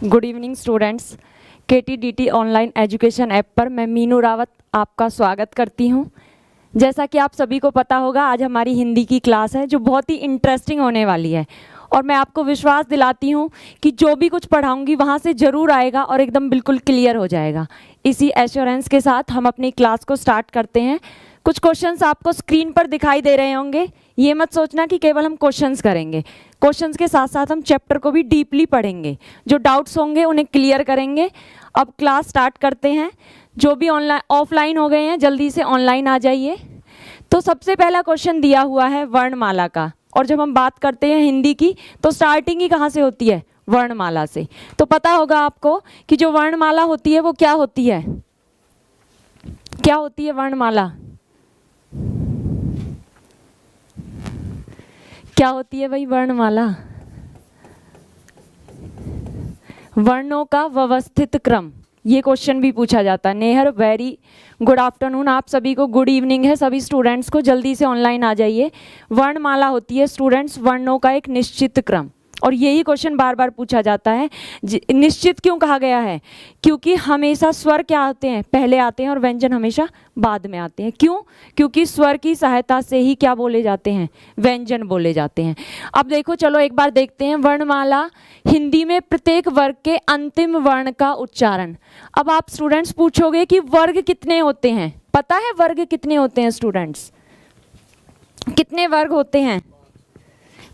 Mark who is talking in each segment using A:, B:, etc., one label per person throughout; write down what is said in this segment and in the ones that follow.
A: Good evening students. KTDT online education app पर मैं मीनू रावत आपका स्वागत करती हूं। जैसा कि आप सभी को पता होगा, आज हमारी हिंदी की क्लास है जो बहुत ही इंटरेस्टिंग होने वाली है और मैं आपको विश्वास दिलाती हूं कि जो भी कुछ पढ़ाऊंगी वहां से ज़रूर आएगा और एकदम बिल्कुल क्लियर हो जाएगा। इसी एश्योरेंस के साथ हम अपनी क्लास को स्टार्ट करते हैं। कुछ क्वेश्चंस आपको स्क्रीन पर दिखाई दे रहे होंगे। ये मत सोचना कि केवल हम क्वेश्चंस करेंगे, क्वेश्चंस के साथ साथ हम चैप्टर को भी डीपली पढ़ेंगे। जो डाउट्स होंगे उन्हें क्लियर करेंगे। अब क्लास स्टार्ट करते हैं। जो भी ऑनलाइन ऑफलाइन हो गए हैं जल्दी से ऑनलाइन आ जाइए। तो सबसे पहला क्वेश्चन दिया हुआ है वर्णमाला का, और जब हम बात करते हैं हिंदी की तो स्टार्टिंग ही कहाँ से होती है? वर्णमाला से। तो पता होगा आपको कि जो वर्णमाला होती है वो क्या होती है? क्या होती है वर्णमाला? क्या होती है भाई वर्णमाला? वर्णों का व्यवस्थित क्रम। ये क्वेश्चन भी पूछा जाता है। नेहर, वेरी गुड आफ्टरनून। आप सभी को गुड इवनिंग है। सभी स्टूडेंट्स को जल्दी से ऑनलाइन आ जाइए। वर्णमाला होती है स्टूडेंट्स वर्णों का एक निश्चित क्रम, और यही क्वेश्चन बार बार पूछा जाता है। निश्चित क्यों कहा गया है? क्योंकि हमेशा स्वर क्या आते हैं? पहले आते हैं और व्यंजन हमेशा बाद में आते हैं। क्यों? क्योंकि स्वर की सहायता से ही क्या बोले जाते हैं? व्यंजन बोले जाते हैं। अब देखो, चलो एक बार देखते हैं वर्णमाला हिंदी में प्रत्येक वर्ग के अंतिम वर्ण का उच्चारण। अब आप स्टूडेंट्स पूछोगे कि वर्ग कितने होते हैं? पता है वर्ग कितने होते हैं स्टूडेंट्स? कितने वर्ग होते हैं?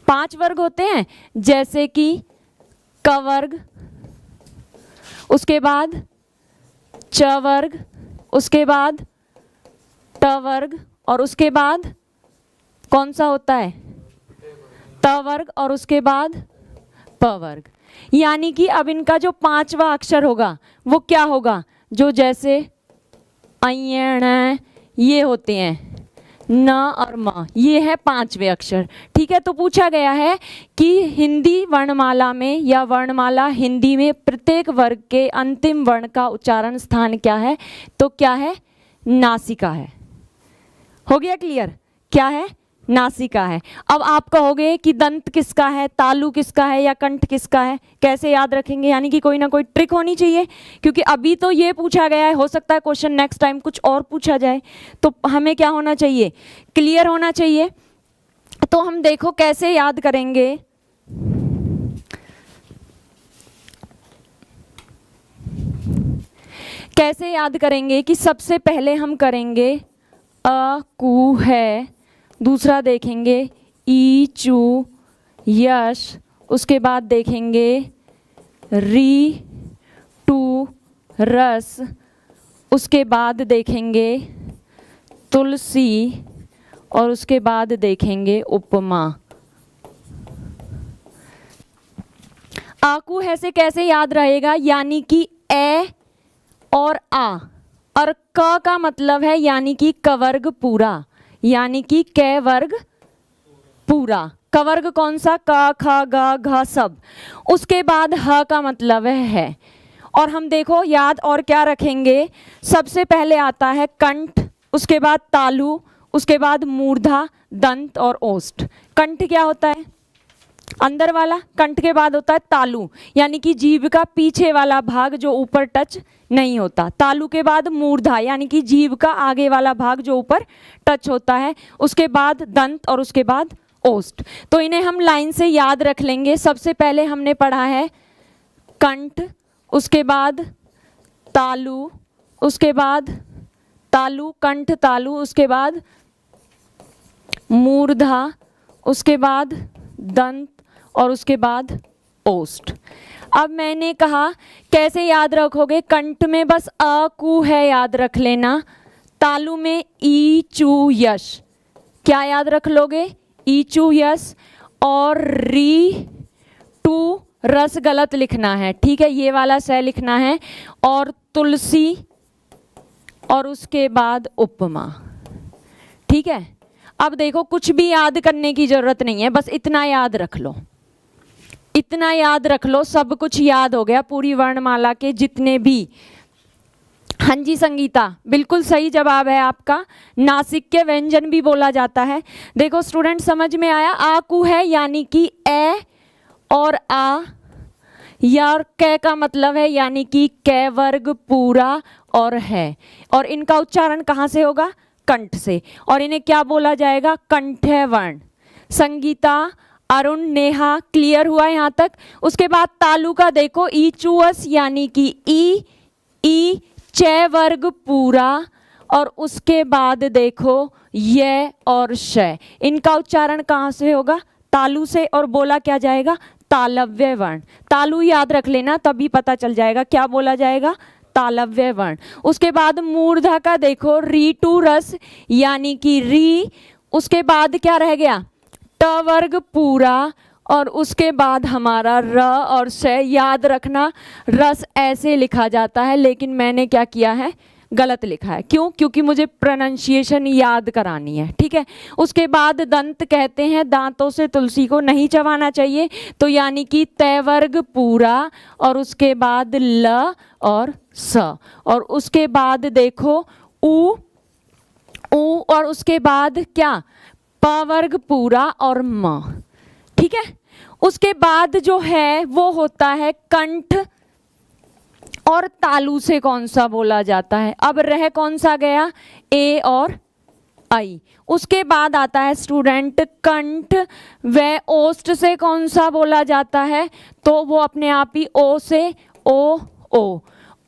A: 5 वर्ग होते हैं। जैसे कि क वर्ग, उसके बाद च वर्ग, उसके बाद ट वर्ग, और उसके बाद कौन सा होता है? त वर्ग, और उसके बाद प वर्ग। यानी कि अब इनका जो 5वां अक्षर होगा वो क्या होगा? जो जैसे अयण ये होते हैं, न और म, ये है 5वें अक्षर। ठीक है। तो पूछा गया है कि हिंदी वर्णमाला में या वर्णमाला हिंदी में प्रत्येक वर्ग के अंतिम वर्ण का उच्चारण स्थान क्या है? तो क्या है? नासिका है। हो गया क्लियर? क्या है? नासिका है। अब आप कहोगे कि दंत किसका है, तालु किसका है, या कंठ किसका है? कैसे याद रखेंगे? यानी कि कोई ना कोई ट्रिक होनी चाहिए, क्योंकि अभी तो ये पूछा गया है। हो सकता है क्वेश्चन नेक्स्ट टाइम कुछ और पूछा जाए, तो हमें क्या होना चाहिए? क्लियर होना चाहिए। तो हम देखो कैसे याद करेंगे। कैसे याद करेंगे कि सबसे पहले हम करेंगे अ कु है, दूसरा देखेंगे ई चू यश, उसके बाद देखेंगे री टू रस, उसके बाद देखेंगे तुलसी, और उसके बाद देखेंगे उपमा। आकू है से कैसे याद रहेगा? यानी कि ए और आ, और क का मतलब है यानी कि कवर्ग पूरा, यानी कि कै वर्ग पूरा। कवर्ग कौन सा? क ख ग घ सब। उसके बाद ह का मतलब है। और हम देखो याद और क्या रखेंगे? सबसे पहले आता है कंठ, उसके बाद तालु, उसके बाद मूर्धा, दंत और ओष्ठ। कंठ क्या होता है? अंदर वाला। कंठ के बाद होता है तालु, यानी कि जीभ का पीछे वाला भाग जो ऊपर टच नहीं होता। तालु के बाद मूर्धा, यानी कि जीभ का आगे वाला भाग जो ऊपर टच होता है। उसके बाद दंत, और उसके बाद ओष्ठ। तो इन्हें हम लाइन से याद रख लेंगे। सबसे पहले हमने पढ़ा है कंठ, उसके बाद तालु, उसके बाद तालु कंठ तालु, उसके बाद मूर्धा, उसके बाद दंत, और उसके बाद ओष्ठ। अब मैंने कहा कैसे याद रखोगे? कंठ में बस अ कु है, याद रख लेना। तालु में ई चू यश, क्या याद रख लोगे? ई चू यश। और री टू रस गलत लिखना है, ठीक है, ये वाला सह लिखना है। और तुलसी, और उसके बाद उपमा। ठीक है। अब देखो कुछ भी याद करने की जरूरत नहीं है, बस इतना याद रख लो। इतना याद रख लो, सब कुछ याद हो गया। पूरी वर्णमाला के जितने भी। हाँ जी संगीता, बिल्कुल सही जवाब है आपका। नासिक के व्यंजन भी बोला जाता है। देखो स्टूडेंट, समझ में आया? आ कु है यानी कि ए और आ, या और कै का मतलब है यानी कि कै वर्ग पूरा और है, और इनका उच्चारण कहाँ से होगा? कंठ से, और इन्हें क्या बोला जाएगा? कंठ्य वर्ण। संगीता, अरुण, नेहा, क्लियर हुआ यहाँ तक? उसके बाद तालु का देखो, ई चुअस यानी कि ई चै वर्ग पूरा, और उसके बाद देखो य और श, इनका उच्चारण कहाँ से होगा? तालु से, और बोला क्या जाएगा? तालव्य वर्ण। तालु याद रख लेना, तभी पता चल जाएगा क्या बोला जाएगा? तालव्य वर्ण। उसके बाद मूर्धा का देखो, री टू रस यानी कि री, उसके बाद क्या रह गया? ट वर्ग पूरा, और उसके बाद हमारा र और श। याद रखना रस ऐसे लिखा जाता है, लेकिन मैंने क्या किया है? गलत लिखा है। क्यों? क्योंकि मुझे प्रोनाउंसिएशन याद करानी है, ठीक है। उसके बाद दंत कहते हैं दांतों से तुलसी को नहीं चबाना चाहिए, तो यानी कि तय वर्ग पूरा, और उसके बाद ल और स, और उसके बाद देखो उ, और उसके बाद क्या? प वर्ग पूरा और म, ठीक है। उसके बाद जो है वो होता है कंठ, और तालु से कौन सा बोला जाता है? अब रह कौन सा गया? ए और आई। उसके बाद आता है स्टूडेंट कंठ, व ओष्ठ से कौन सा बोला जाता है? तो वो अपने आप ही ओ से ओ,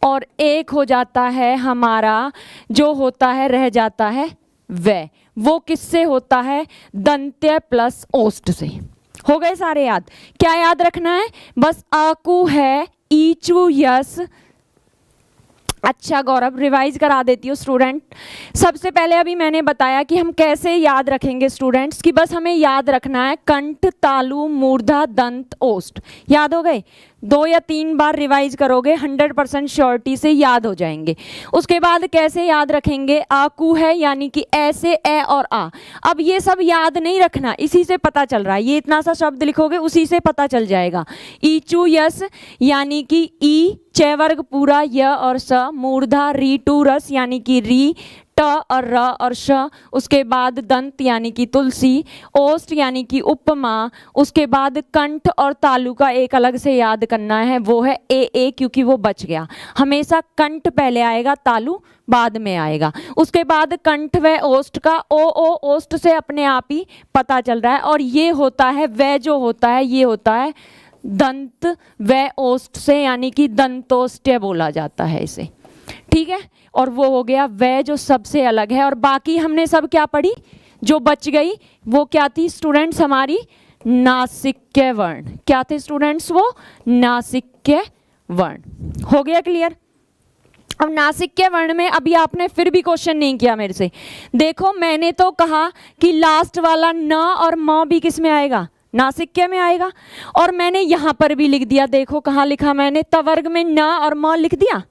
A: और एक हो जाता है हमारा, जो होता है रह जाता है व, वो किससे होता है? दंत्य प्लस ओष्ठ से। हो गए सारे याद? क्या याद रखना है? बस आकू है, ईचू यस। अच्छा गौरव, रिवाइज करा देती हूँ स्टूडेंट। सबसे पहले अभी मैंने बताया कि हम कैसे याद रखेंगे स्टूडेंट्स, कि बस हमें याद रखना है कंठ, तालु, मूर्धा, दंत, ओष्ठ। याद हो गए? 2 या 3 बार रिवाइज करोगे 100% श्योरिटी से याद हो जाएंगे। उसके बाद कैसे याद रखेंगे? आकू है यानी कि ऐसे ए और आ। अब ये सब याद नहीं रखना, इसी से पता चल रहा है, ये इतना सा शब्द लिखोगे उसी से पता चल जाएगा। ईचू यस यानी कि ई चै वर्ग पूरा य और स, मूर्धा री टू रस यानी कि री, ट और र और श, उसके बाद दंत यानी कि तुलसी, ओष्ठ यानी कि उपमा, उसके बाद कंठ और तालु का एक अलग से याद करना है, वो है ए, क्योंकि वो बच गया। हमेशा कंठ पहले आएगा, तालु बाद में आएगा। उसके बाद कंठ व ओष्ठ का ओ ओष्ठ से अपने आप ही पता चल रहा है, और ये होता है व, जो होता है ये होता है दंत व ओष्ठ से, यानी कि दंतोष्ट्य बोला जाता है इसे, ठीक है। और वो हो गया व, जो सबसे अलग है। और बाकी हमने सब क्या पढ़ी? जो बच गई वो क्या थी स्टूडेंट्स? हमारी नासिक्य वर्ण। क्या थे स्टूडेंट्स? वो नासिक्य वर्ण। हो गया क्लियर? अब नासिक्य वर्ण में अभी आपने फिर भी क्वेश्चन नहीं किया मेरे से। देखो मैंने तो कहा कि लास्ट वाला न और म भी किस में आएगा? नासिक्य में आएगा। और मैंने यहाँ पर भी लिख दिया, देखो कहाँ लिखा मैंने? तवर्ग में न और म लिख दिया,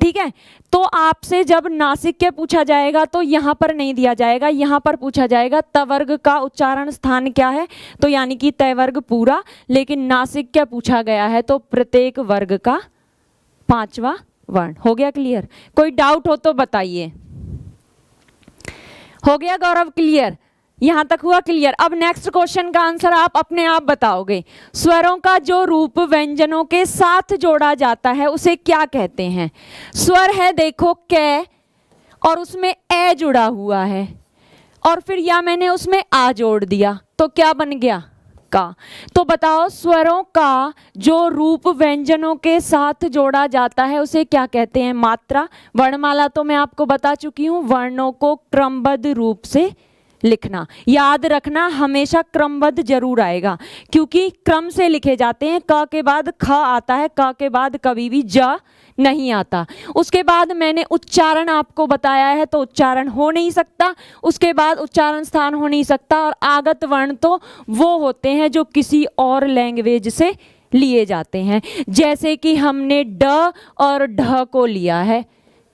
A: ठीक है। तो आपसे जब नासिक्य पूछा जाएगा तो यहाँ पर नहीं दिया जाएगा, यहाँ पर पूछा जाएगा तवर्ग का उच्चारण स्थान क्या है, तो यानी कि तय वर्ग पूरा। लेकिन नासिक्य पूछा गया है तो प्रत्येक वर्ग का 5वां वर्ण। हो गया क्लियर? कोई डाउट हो तो बताइए। हो गया गौरव क्लियर? यहां तक हुआ क्लियर? अब नेक्स्ट क्वेश्चन का आंसर आप अपने आप बताओगे। स्वरों का जो रूप व्यंजनों के साथ जोड़ा जाता है उसे क्या कहते हैं? स्वर है देखो कै, और उसमें ए जुड़ा हुआ है, और फिर या मैंने उसमें आ जोड़ दिया तो क्या बन गया? का। तो बताओ स्वरों का जो रूप व्यंजनों के साथ जोड़ा जाता है उसे क्या कहते हैं? मात्रा। वर्णमाला तो मैं आपको बता चुकी हूं, वर्णों को क्रमबद्ध रूप से लिखना। याद रखना हमेशा क्रमबद्ध जरूर आएगा, क्योंकि क्रम से लिखे जाते हैं। क के बाद ख आता है, क के बाद कभी भी ज नहीं आता। उसके बाद मैंने उच्चारण आपको बताया है, तो उच्चारण हो नहीं सकता, उसके बाद उच्चारण स्थान हो नहीं सकता। और आगत वर्ण तो वो होते हैं जो किसी और लैंग्वेज से लिए जाते हैं, जैसे कि हमने ड और ढ को लिया है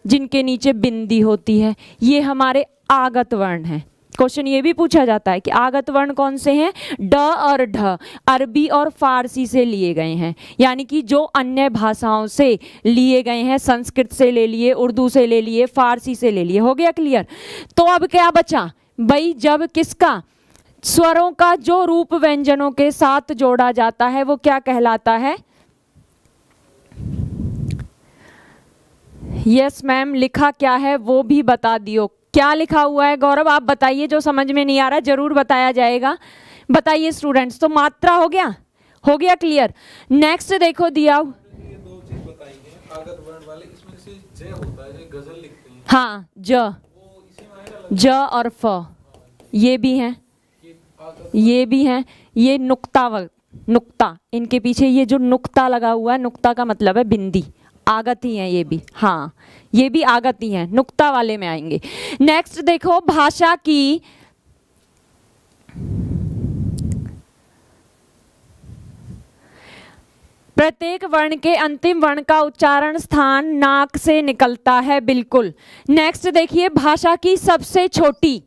A: जिनके नीचे बिंदी होती है, ये हमारे आगत वर्ण हैं। क्वेश्चन ये भी पूछा जाता है कि आगत वर्ण कौन से हैं? ड और ढ अरबी और फारसी से लिए गए हैं, यानी कि जो अन्य भाषाओं से लिए गए हैं, संस्कृत से ले लिए, उर्दू से ले लिए, फारसी से ले लिए। हो गया क्लियर? तो अब क्या बचा भाई? जब किसका? स्वरों का जो रूप व्यंजनों के साथ जोड़ा जाता है वो क्या कहलाता है? यस मैम, लिखा क्या है वो भी बता दियो। क्या लिखा हुआ है गौरव, आप बताइए, जो समझ में नहीं आ रहा जरूर बताया जाएगा। बताइए स्टूडेंट्स। तो मात्रा हो गया क्लियर। नेक्स्ट देखो दिया,
B: ये दो चीज बताई है आगत वर्ण वाले, इसमें से ज होता है, जो गजल लिखते हैं,
A: हाँ ज,
B: वो इसी में आएगा।
A: ज और फ, ये भी हैं,
B: ये आगत
A: ये भी हैं। ये नुक्ता, इनके पीछे ये जो नुक्ता लगा हुआ है, नुक्ता का मतलब है बिंदी, आगत ही है ये भी। हाँ, ये भी आगत ही है, नुक्ता वाले में आएंगे। नेक्स्ट देखो, भाषा की प्रत्येक वर्ण के अंतिम वर्ण का उच्चारण स्थान नाक से निकलता है, बिल्कुल। नेक्स्ट देखिए, भाषा की सबसे छोटी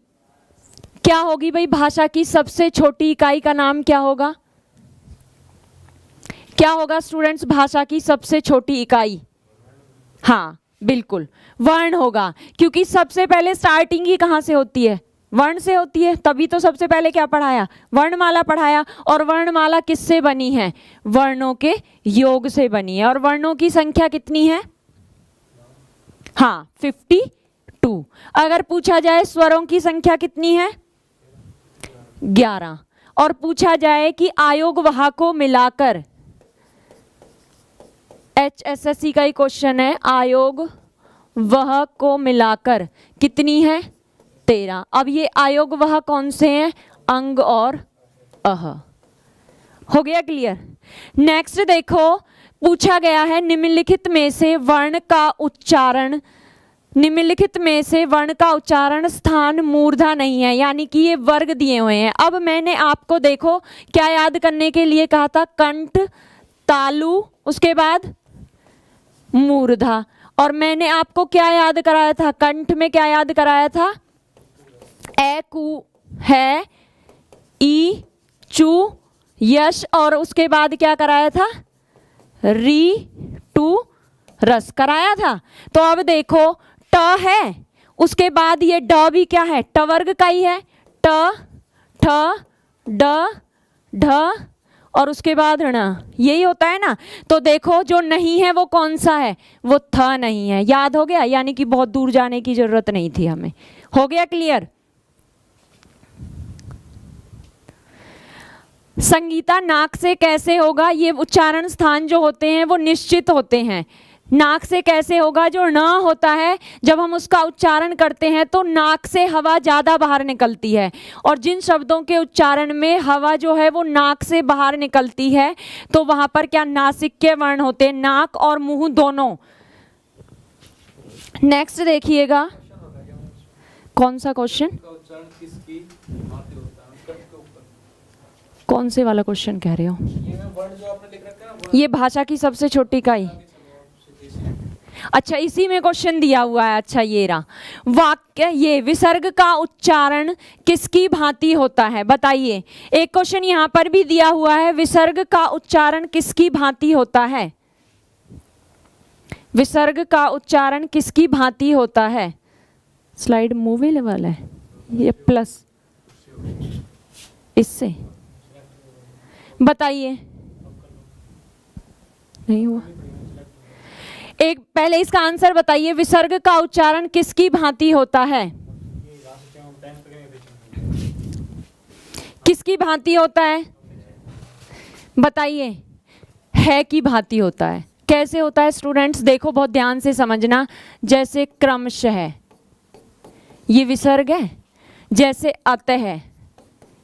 A: क्या होगी भाई? भाषा की सबसे छोटी इकाई का नाम क्या होगा? क्या होगा स्टूडेंट्स भाषा की सबसे छोटी इकाई? हाँ बिल्कुल, वर्ण होगा, क्योंकि सबसे पहले स्टार्टिंग ही कहाँ से होती है? वर्ण से होती है। तभी तो सबसे पहले क्या पढ़ाया? वर्णमाला पढ़ाया। और वर्णमाला किससे बनी है? वर्णों के योग से बनी है। और वर्णों की संख्या कितनी है? हाँ 52। अगर पूछा जाए स्वरों की संख्या कितनी है? 11। और पूछा जाए कि आयोग वहा को मिलाकर, HSSC का ही क्वेश्चन है, आयोग वह को मिलाकर कितनी है? 13। अब ये आयोग वह कौन से हैं? अंग और अह। हो गया क्लियर? नेक्स्ट देखो, पूछा गया है निम्नलिखित में से वर्ण का उच्चारण, निम्नलिखित में से वर्ण का उच्चारण स्थान मूर्धा नहीं है, यानी कि ये वर्ग दिए हुए हैं। अब मैंने आपको देखो क्या याद करने के लिए कहा था? कंठ, तालु, उसके बाद मूर्धा। और मैंने आपको क्या याद कराया था? कंठ में क्या याद कराया था? ए कु है, ई चू यश, और उसके बाद क्या कराया था? री टू रस कराया था। तो अब देखो ट है, उसके बाद ये ड भी क्या है? ट वर्ग का ही है। ट, ठ, ड, ढ, और उसके बाद ण, यही होता है ना। तो देखो जो नहीं है वो कौन सा है? वो थ नहीं है। याद हो गया? यानी कि बहुत दूर जाने की जरूरत नहीं थी हमें। हो गया क्लियर? संगीता, नाक से कैसे होगा? ये उच्चारण स्थान जो होते हैं वो निश्चित होते हैं। नाक से कैसे होगा? जो न होता है जब हम उसका उच्चारण करते हैं तो नाक से हवा ज़्यादा बाहर निकलती है, और जिन शब्दों के उच्चारण में हवा जो है वो नाक से बाहर निकलती है तो वहाँ पर क्या नासिक्य वर्ण होते हैं, नाक और मुंह दोनों। नेक्स्ट देखिएगा, कौन सा क्वेश्चन?
B: का उच्चारण किसकी भांति होता है? कंठ के ऊपर
A: कौन से वाला क्वेश्चन कह रहे हो?
B: ये में वर्ण जो आपने लिख रखा है ना,
A: ये भाषा की सबसे छोटी इकाई। अच्छा, इसी में क्वेश्चन दिया हुआ है। अच्छा ये रहा वाक्य, ये विसर्ग का उच्चारण किसकी भांति होता है? बताइए। एक क्वेश्चन यहाँ पर भी दिया हुआ है, विसर्ग का उच्चारण किसकी भांति होता है? विसर्ग का उच्चारण किसकी भांति होता है? स्लाइड मूवेबल है ये प्लस इससे, बताइए। नहीं हुआ? एक पहले इसका आंसर बताइए, विसर्ग का उच्चारण किसकी भांति होता है? किसकी भांति होता है? बताइए। है की भांति होता है। कैसे होता है स्टूडेंट्स? देखो बहुत ध्यान से समझना। जैसे क्रमशः ये विसर्ग है, जैसे अतः है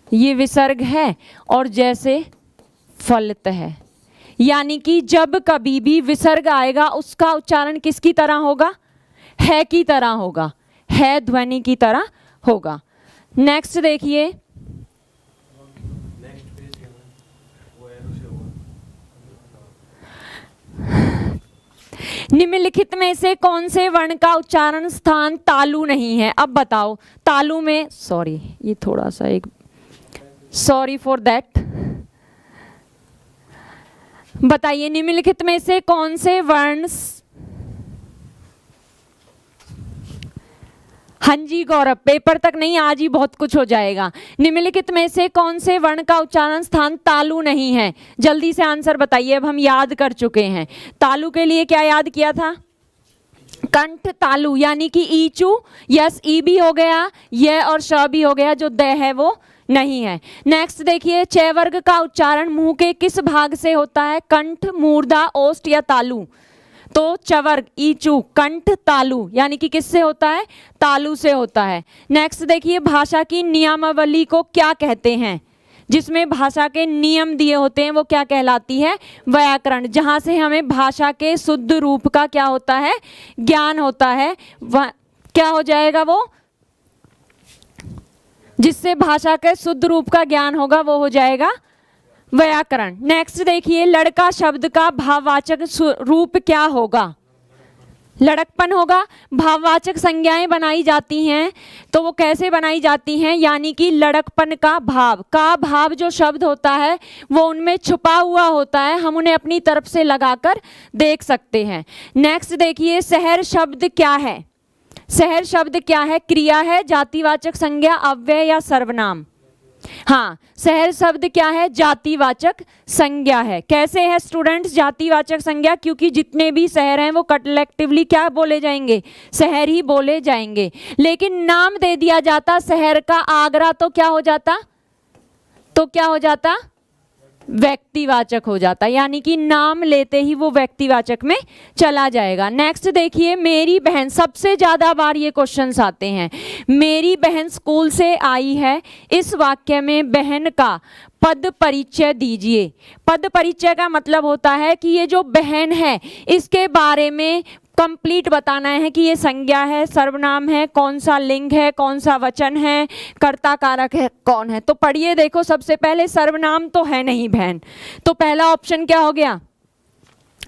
A: ये विसर्ग है, और जैसे फलित है, यानी कि जब कभी भी विसर्ग आएगा उसका उच्चारण किसकी तरह होगा? है की तरह होगा, है ध्वनि की तरह होगा। नेक्स्ट देखिए, निम्नलिखित में से कौन से वर्ण का उच्चारण स्थान तालु नहीं है? अब बताओ। तालु में, सॉरी ये थोड़ा सा एक, सॉरी फॉर दैट, बताइए निम्नलिखित में से कौन से वर्ण, हाँ जी गौरव, पेपर तक नहीं, आज ही बहुत कुछ हो जाएगा। निम्नलिखित में से कौन से वर्ण का उच्चारण स्थान तालु नहीं है? जल्दी से आंसर बताइए। अब हम याद कर चुके हैं। तालु के लिए क्या याद किया था? कंठ तालु यानी कि ईचू, यस ई भी हो गया, ये और श भी हो गया, जो द है वो नहीं है। नेक्स्ट देखिए, च वर्ग का उच्चारण मुंह के किस भाग से होता है? कंठ, मूर्धा, ओष्ठ या तालु? तो चवर्ग ईचू कंठ तालु यानी कि किससे होता है? तालु से होता है। नेक्स्ट देखिए, भाषा की नियमावली को क्या कहते हैं? जिसमें भाषा के नियम दिए होते हैं वो क्या कहलाती है? व्याकरण। जहां से हमें भाषा के शुद्ध रूप का क्या होता है? ज्ञान होता है। क्या हो जाएगा वो? जिससे भाषा के शुद्ध रूप का ज्ञान होगा वो हो जाएगा व्याकरण। नेक्स्ट देखिए, लड़का शब्द का भाववाचक रूप क्या होगा? लड़कपन होगा। भाववाचक संज्ञाएं बनाई जाती हैं तो वो कैसे बनाई जाती हैं? यानी कि लड़कपन का भाव जो शब्द होता है वो उनमें छुपा हुआ होता है, हम उन्हें अपनी तरफ से लगाकर देख सकते हैं। नेक्स्ट देखिए, शहर शब्द क्या है? शहर शब्द क्या है? क्रिया है, जातिवाचक संज्ञा, अव्यय या सर्वनाम? हाँ, शहर शब्द क्या है? जातिवाचक संज्ञा है। कैसे है स्टूडेंट्स जातिवाचक संज्ञा? क्योंकि जितने भी शहर हैं वो कलेक्टिवली क्या बोले जाएंगे? शहर ही बोले जाएंगे। लेकिन नाम दे दिया जाता शहर का आगरा तो क्या हो जाता? व्यक्तिवाचक हो जाता, यानी कि नाम लेते ही वो व्यक्तिवाचक में चला जाएगा। नेक्स्ट देखिए, मेरी बहन, सबसे ज्यादा बार ये क्वेश्चंस आते हैं। मेरी बहन स्कूल से आई है, इस वाक्य में बहन का पद परिचय दीजिए। पद परिचय का मतलब होता है कि ये जो बहन है इसके बारे में कंप्लीट बताना है कि ये संज्ञा है, सर्वनाम है, कौन सा लिंग है, कौन सा वचन है, कर्ता कारक है, कौन है। तो पढ़िए, देखो सबसे पहले सर्वनाम तो है नहीं बहन, तो पहला ऑप्शन क्या हो गया?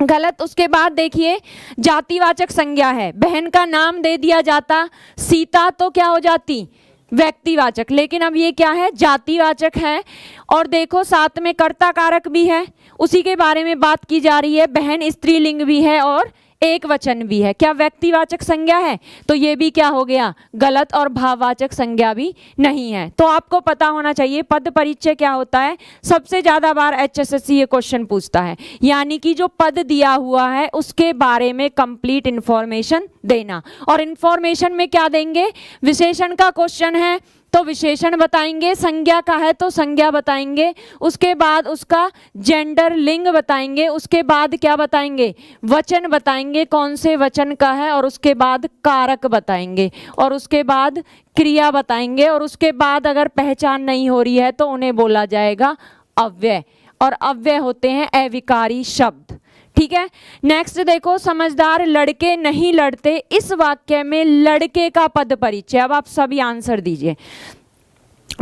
A: गलत। उसके बाद देखिए, जातिवाचक संज्ञा है, बहन का नाम दे दिया जाता सीता तो क्या हो जाती? व्यक्तिवाचक। लेकिन अब ये क्या है? जातिवाचक है। और देखो साथ में कर्ता कारक भी है, उसी के बारे में बात की जा रही है। बहन स्त्रीलिंग भी है और एक वचन भी है, क्या व्यक्तिवाचक संज्ञा है? तो ये भी क्या हो गया? गलत। और भाववाचक संज्ञा भी नहीं है। तो आपको पता होना चाहिए पद परिचय क्या होता है। सबसे ज्यादा बार HSSC ये क्वेश्चन पूछता है, यानी कि जो पद दिया हुआ है उसके बारे में कंप्लीट इंफॉर्मेशन देना। और इंफॉर्मेशन में क्या देंगे? विशेषण का क्वेश्चन है तो विशेषण बताएंगे, संज्ञा का है तो संज्ञा बताएंगे, उसके बाद उसका जेंडर लिंग बताएंगे, उसके बाद क्या बताएंगे? वचन बताएंगे, कौन से वचन का है, और उसके बाद कारक बताएंगे, और उसके बाद क्रिया बताएंगे, और उसके बाद अगर पहचान नहीं हो रही है तो उन्हें बोला जाएगा अव्यय। और अव्यय होते हैं अविकारी शब्द। ठीक है। नेक्स्ट देखो, समझदार लड़के नहीं लड़ते, इस वाक्य में लड़के का पद परिचय। अब आप सभी आंसर दीजिए।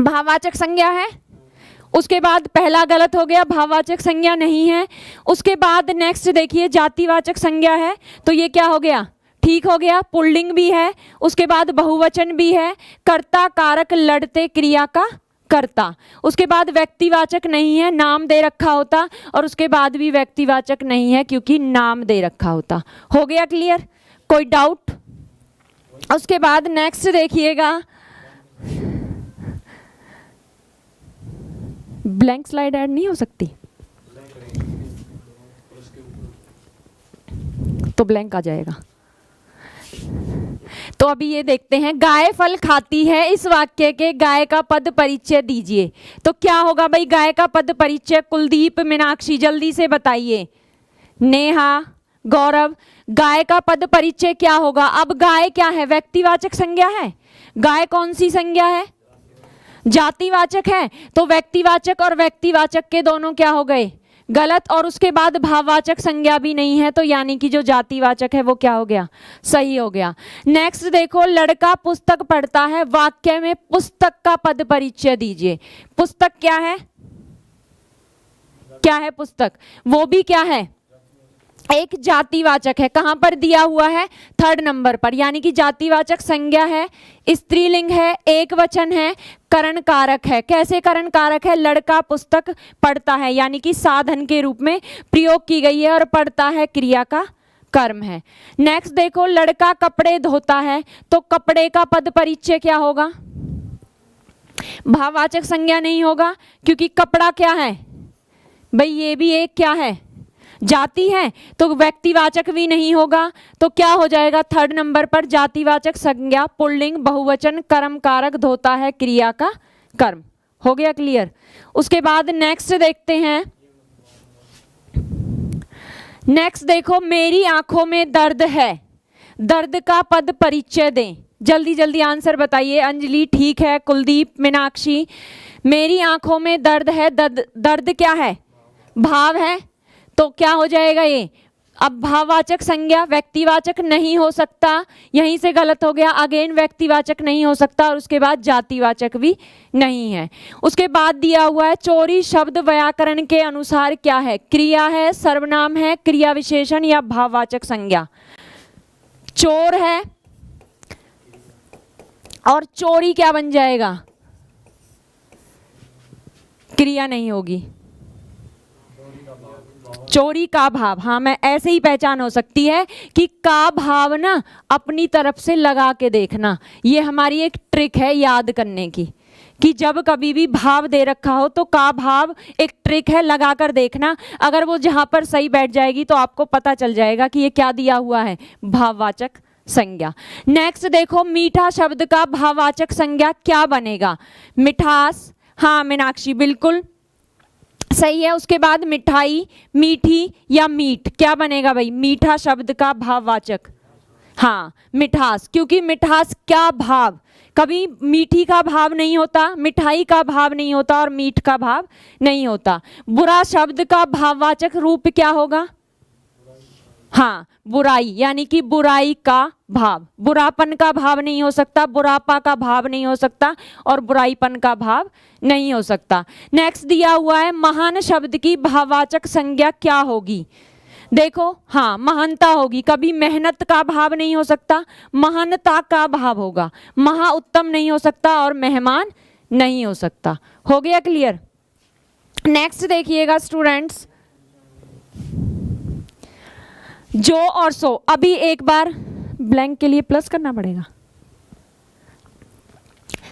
A: भाववाचक संज्ञा है, उसके बाद पहला गलत हो गया, भाववाचक संज्ञा नहीं है। उसके बाद नेक्स्ट देखिए, जातिवाचक संज्ञा है, तो ये क्या हो गया? ठीक हो गया, पुल्लिंग भी है। उसके बाद बहुवचन भी है, कर्ता कारक लड़ते क्रिया का कर्ता। उसके बाद व्यक्तिवाचक नहीं है, नाम दे रखा होता, और उसके बाद भी व्यक्तिवाचक नहीं है क्योंकि नाम दे रखा होता। हो गया क्लियर? कोई डाउट? उसके बाद नेक्स्ट देखिएगा, ब्लैंक स्लाइड ऐड नहीं हो सकती तो ब्लैंक आ जाएगा। तो अभी ये देखते हैं, गाय फल खाती है, इस वाक्य के गाय का पद परिचय दीजिए। तो क्या होगा भाई गाय का पद परिचय? कुलदीप, मीनाक्षी, जल्दी से बताइए। नेहा, गौरव, गाय का पद परिचय क्या होगा? अब गाय क्या है? व्यक्तिवाचक संज्ञा है। गाय कौन सी संज्ञा है? जातिवाचक है। तो व्यक्तिवाचक और व्यक्तिवाचक के दोनों क्या हो गए? गलत। और उसके बाद भाववाचक संज्ञा भी नहीं है, तो यानी कि जो जातिवाचक है वो क्या हो गया? सही हो गया। नेक्स्ट देखो, लड़का पुस्तक पढ़ता है, वाक्य में पुस्तक का पद परिचय दीजिए। पुस्तक क्या है? क्या है पुस्तक? वो भी क्या है? एक जातिवाचक है। कहां पर दिया हुआ है? 3rd नंबर पर। यानी कि जातिवाचक संज्ञा है, स्त्रीलिंग है, एक वचन है, करण कारक है। कैसे करण कारक है? लड़का पुस्तक पढ़ता है, यानी कि साधन के रूप में प्रयोग की गई है, और पढ़ता है क्रिया का कर्म है। नेक्स्ट देखो, लड़का कपड़े धोता है, तो कपड़े का पद परिचय क्या होगा? भाववाचक संज्ञा नहीं होगा, क्योंकि कपड़ा क्या है भाई? ये भी एक क्या है? जाति है तो व्यक्तिवाचक भी नहीं होगा, तो क्या हो जाएगा थर्ड नंबर पर जातिवाचक संज्ञा पुल्लिंग बहुवचन कर्म कारक धोता है क्रिया का कर्म। हो गया क्लियर। उसके बाद नेक्स्ट देखते हैं। नेक्स्ट देखो, मेरी आंखों में दर्द है, दर्द का पद परिचय दें। जल्दी जल्दी आंसर बताइए। अंजलि ठीक है, कुलदीप, मीनाक्षी। मेरी आंखों में दर्द है, दर्द क्या है? भाव है, तो क्या हो जाएगा ये? अब भाववाचक संज्ञा व्यक्तिवाचक नहीं हो सकता, यहीं से गलत हो गया। अगेन व्यक्तिवाचक नहीं हो सकता और उसके बाद जातिवाचक भी नहीं है। उसके बाद दिया हुआ है चोरी शब्द व्याकरण के अनुसार क्या है? क्रिया है, सर्वनाम है, क्रिया विशेषण या भाववाचक संज्ञा? चोर है और चोरी क्या बन जाएगा? क्रिया नहीं होगी, चोरी का भाव। हाँ, मैं ऐसे ही पहचान हो सकती है कि का भाव ना अपनी तरफ से लगा के देखना, ये हमारी एक ट्रिक है याद करने की, कि जब कभी भी भाव दे रखा हो तो का भाव एक ट्रिक है, लगा कर देखना। अगर वो जहां पर सही बैठ जाएगी तो आपको पता चल जाएगा कि ये क्या दिया हुआ है, भाववाचक संज्ञा। नेक्स्ट देखो, मीठा शब्द का भाववाचक संज्ञा क्या बनेगा? मिठास। हाँ मीनाक्षी बिल्कुल सही है। उसके बाद मिठाई, मीठी या मीठ, क्या बनेगा भाई? मीठा शब्द का भाववाचक, हाँ मिठास, क्योंकि मिठास क्या भाव, कभी मीठी का भाव नहीं होता, मिठाई का भाव नहीं होता और मीठ का भाव नहीं होता। बुरा शब्द का भाववाचक रूप क्या होगा? हाँ बुराई, यानी कि बुराई का भाव। बुरापन का भाव नहीं हो सकता, बुरापा का भाव नहीं हो सकता और बुराईपन का भाव नहीं हो सकता। नेक्स्ट दिया हुआ है महान शब्द की भाववाचक संज्ञा क्या होगी? देखो हाँ महानता होगी, कभी मेहनत का भाव नहीं हो सकता, महानता का भाव होगा। महा उत्तम नहीं हो सकता और मेहमान नहीं हो सकता। हो गया क्लियर। नेक्स्ट देखिएगा स्टूडेंट्स, जो और सो। अभी एक बार ब्लैंक के लिए प्लस करना पड़ेगा।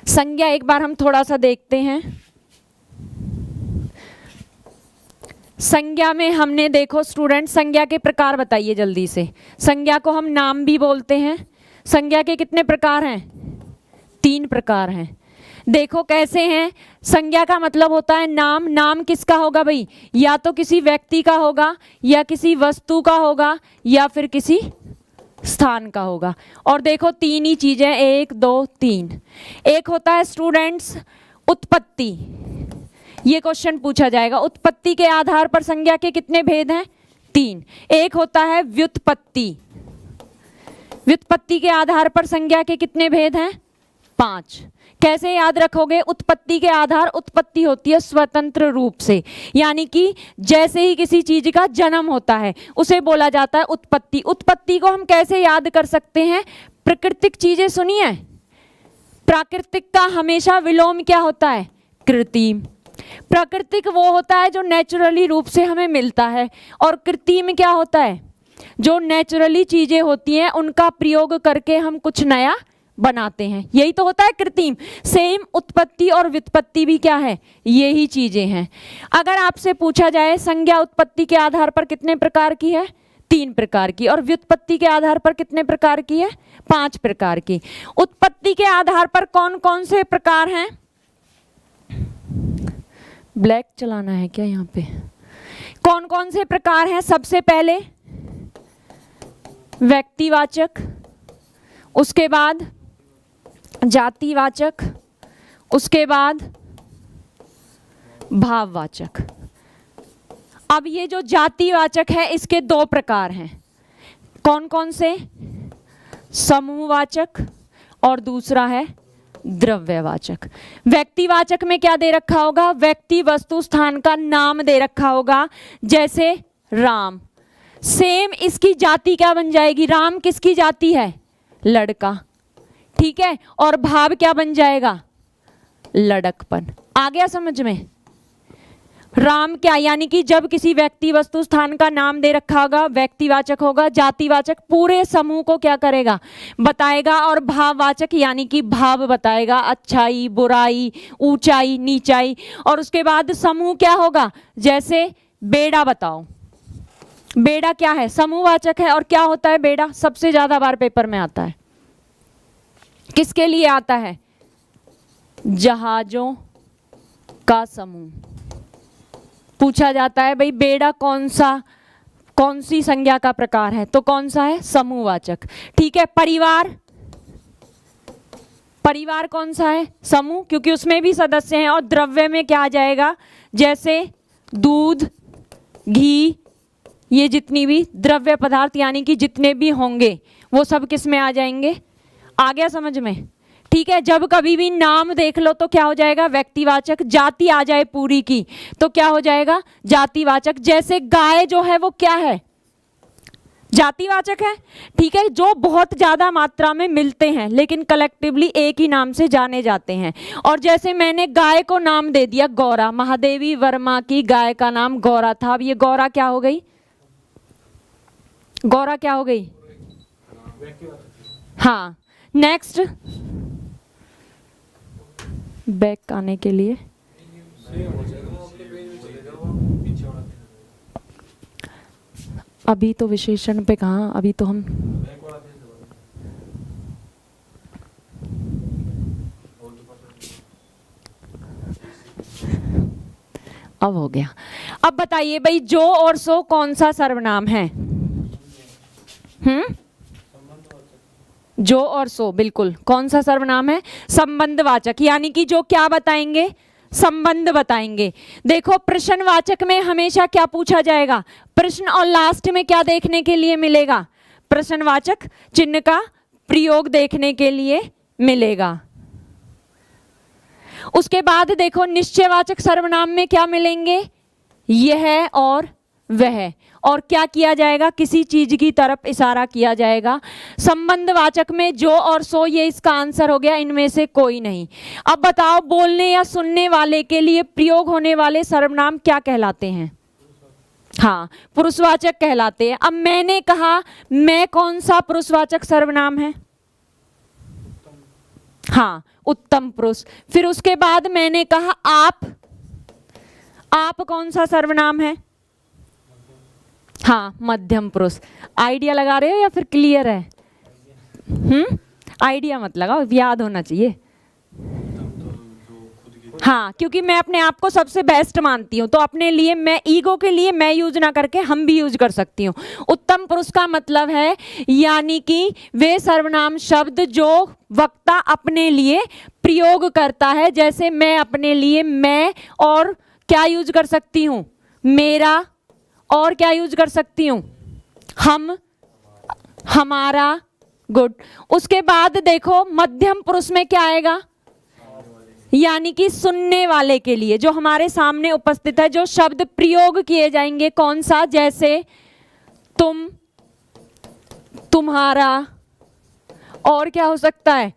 A: संज्ञा एक बार हम थोड़ा सा देखते हैं। संज्ञा में हमने देखो स्टूडेंट, संज्ञा के प्रकार बताइए जल्दी से। संज्ञा को हम नाम भी बोलते हैं। संज्ञा के कितने प्रकार हैं? 3 प्रकार हैं। देखो कैसे हैं। संज्ञा का मतलब होता है नाम। नाम किसका होगा भाई? या तो किसी व्यक्ति का होगा, या किसी वस्तु का होगा, या फिर किसी स्थान का होगा। और देखो 3 ही चीजें, 1 2 3। एक होता है स्टूडेंट्स उत्पत्ति, ये क्वेश्चन पूछा जाएगा। उत्पत्ति के आधार पर संज्ञा के कितने भेद हैं? 3। एक होता है व्युत्पत्ति, व्युत्पत्ति के आधार पर संज्ञा के कितने भेद हैं? 5। कैसे याद रखोगे? उत्पत्ति के आधार, उत्पत्ति होती है स्वतंत्र रूप से, यानी कि जैसे ही किसी चीज का जन्म होता है उसे बोला जाता है उत्पत्ति। उत्पत्ति को हम कैसे याद कर सकते हैं? प्राकृतिक चीजें सुनिए, प्राकृतिक का हमेशा विलोम क्या होता है? कृत्रिम। प्राकृतिक वो होता है जो नेचुरली रूप से हमें मिलता है, और कृत्रिम क्या होता है? जो नेचुरली चीजें होती हैं उनका प्रयोग करके हम कुछ नया बनाते हैं, यही तो होता है कृत्रिम। सेम उत्पत्ति और व्युत्पत्ति भी क्या है? यही चीजें हैं। अगर आपसे पूछा जाए संज्ञा उत्पत्ति के आधार पर कितने प्रकार की है? 3 प्रकार की। और व्युत्पत्ति के आधार पर कितने प्रकार की है? 5 प्रकार की। उत्पत्ति के आधार पर कौन कौन से प्रकार हैं? ब्लैक चलाना है क्या यहाँ पे? कौन कौन से प्रकार हैं? सबसे पहले व्यक्तिवाचक, उसके बाद जातिवाचक, उसके बाद भाववाचक। अब ये जो जातिवाचक है इसके 2 प्रकार हैं। कौन कौन से? समूहवाचक और दूसरा है द्रव्यवाचक। व्यक्तिवाचक में क्या दे रखा होगा? व्यक्ति वस्तु स्थान का नाम दे रखा होगा, जैसे राम। सेम इसकी जाति क्या बन जाएगी? राम किसकी जाति है? लड़का, ठीक है। और भाव क्या बन जाएगा? लड़कपन। आ गया समझ में? राम क्या, यानी कि जब किसी व्यक्ति वस्तु स्थान का नाम दे रखा होगा व्यक्तिवाचक होगा। जातिवाचक पूरे समूह को क्या करेगा? बताएगा। और भाववाचक यानी कि भाव बताएगा, अच्छाई बुराई ऊंचाई नीचाई। और उसके बाद समूह क्या होगा? जैसे बेड़ा बताओ, बेड़ा क्या है? समूहवाचक है। और क्या होता है बेड़ा? सबसे ज्यादा बार पेपर में आता है। किसके लिए आता है? जहाजों का समूह। पूछा जाता है भाई बेड़ा कौन सी संज्ञा का प्रकार है, तो कौन सा है? समूहवाचक। ठीक है। परिवार कौन सा है? समूह, क्योंकि उसमें भी सदस्य हैं। और द्रव्य में क्या आ जाएगा? जैसे दूध, घी, ये जितनी भी द्रव्य पदार्थ यानी कि जितने भी होंगे वो सब किस में आ जाएंगे? आ गया समझ में? ठीक है। जब कभी भी नाम देख लो तो क्या हो जाएगा? व्यक्तिवाचक। जाति आ जाए पूरी की तो क्या हो जाएगा? जातिवाचक। जैसे गाय जो है वो क्या है? जातिवाचक है। ठीक है। जो बहुत ज्यादा मात्रा में मिलते हैं लेकिन कलेक्टिवली एक ही नाम से जाने जाते हैं। और जैसे मैंने गाय को नाम दे दिया गौरा, महादेवी वर्मा की गाय का नाम गौरा था। अब ये गौरा क्या हो गई? गौरा क्या हो गई? हाँ। नेक्स्ट, बैक आने के लिए अभी तो विशेषण पे कहाँ, अभी तो हम अब हो गया। अब बताइए भाई जो और सो कौन सा सर्वनाम है? जो और सो बिल्कुल कौन सा सर्वनाम है? संबंधवाचक। यानी कि जो क्या बताएंगे? संबंध बताएंगे। देखो प्रश्नवाचक में हमेशा क्या पूछा जाएगा? प्रश्न। और लास्ट में क्या देखने के लिए मिलेगा? प्रश्नवाचक चिन्ह का प्रयोग देखने के लिए मिलेगा। उसके बाद देखो निश्चयवाचक सर्वनाम में क्या मिलेंगे? यह और वह। और क्या किया जाएगा? किसी चीज की तरफ इशारा किया जाएगा। संबंधवाचक में जो और सो, ये इसका आंसर हो गया, इनमें से कोई नहीं। अब बताओ बोलने या सुनने वाले के लिए प्रयोग होने वाले सर्वनाम क्या कहलाते हैं? हाँ, पुरुषवाचक कहलाते हैं। अब मैंने कहा मैं कौन सा पुरुषवाचक सर्वनाम है? हाँ, उत्तम पुरुष। फिर उसके बाद मैंने कहा आप कौन सा सर्वनाम है? हाँ, मध्यम पुरुष। आइडिया लगा रहे हो या फिर क्लियर है? आइडिया मत लगाओ, याद होना चाहिए। हाँ, क्योंकि मैं अपने आप को सबसे बेस्ट मानती हूँ तो अपने लिए मैं ईगो के लिए मैं यूज ना करके हम भी यूज कर सकती हूँ। उत्तम पुरुष का मतलब है यानी कि वे सर्वनाम शब्द जो वक्ता अपने लिए प्रयोग करता है। जैसे मैं अपने लिए मैं और क्या यूज कर सकती हूँ? मेरा। और क्या यूज कर सकती हूँ? हम, हमारा। गुड। उसके बाद देखो मध्यम पुरुष में क्या आएगा? यानी कि सुनने वाले के लिए जो हमारे सामने उपस्थित है, जो शब्द प्रयोग किए जाएंगे कौन सा? जैसे तुम, तुम्हारा। और क्या हो सकता है?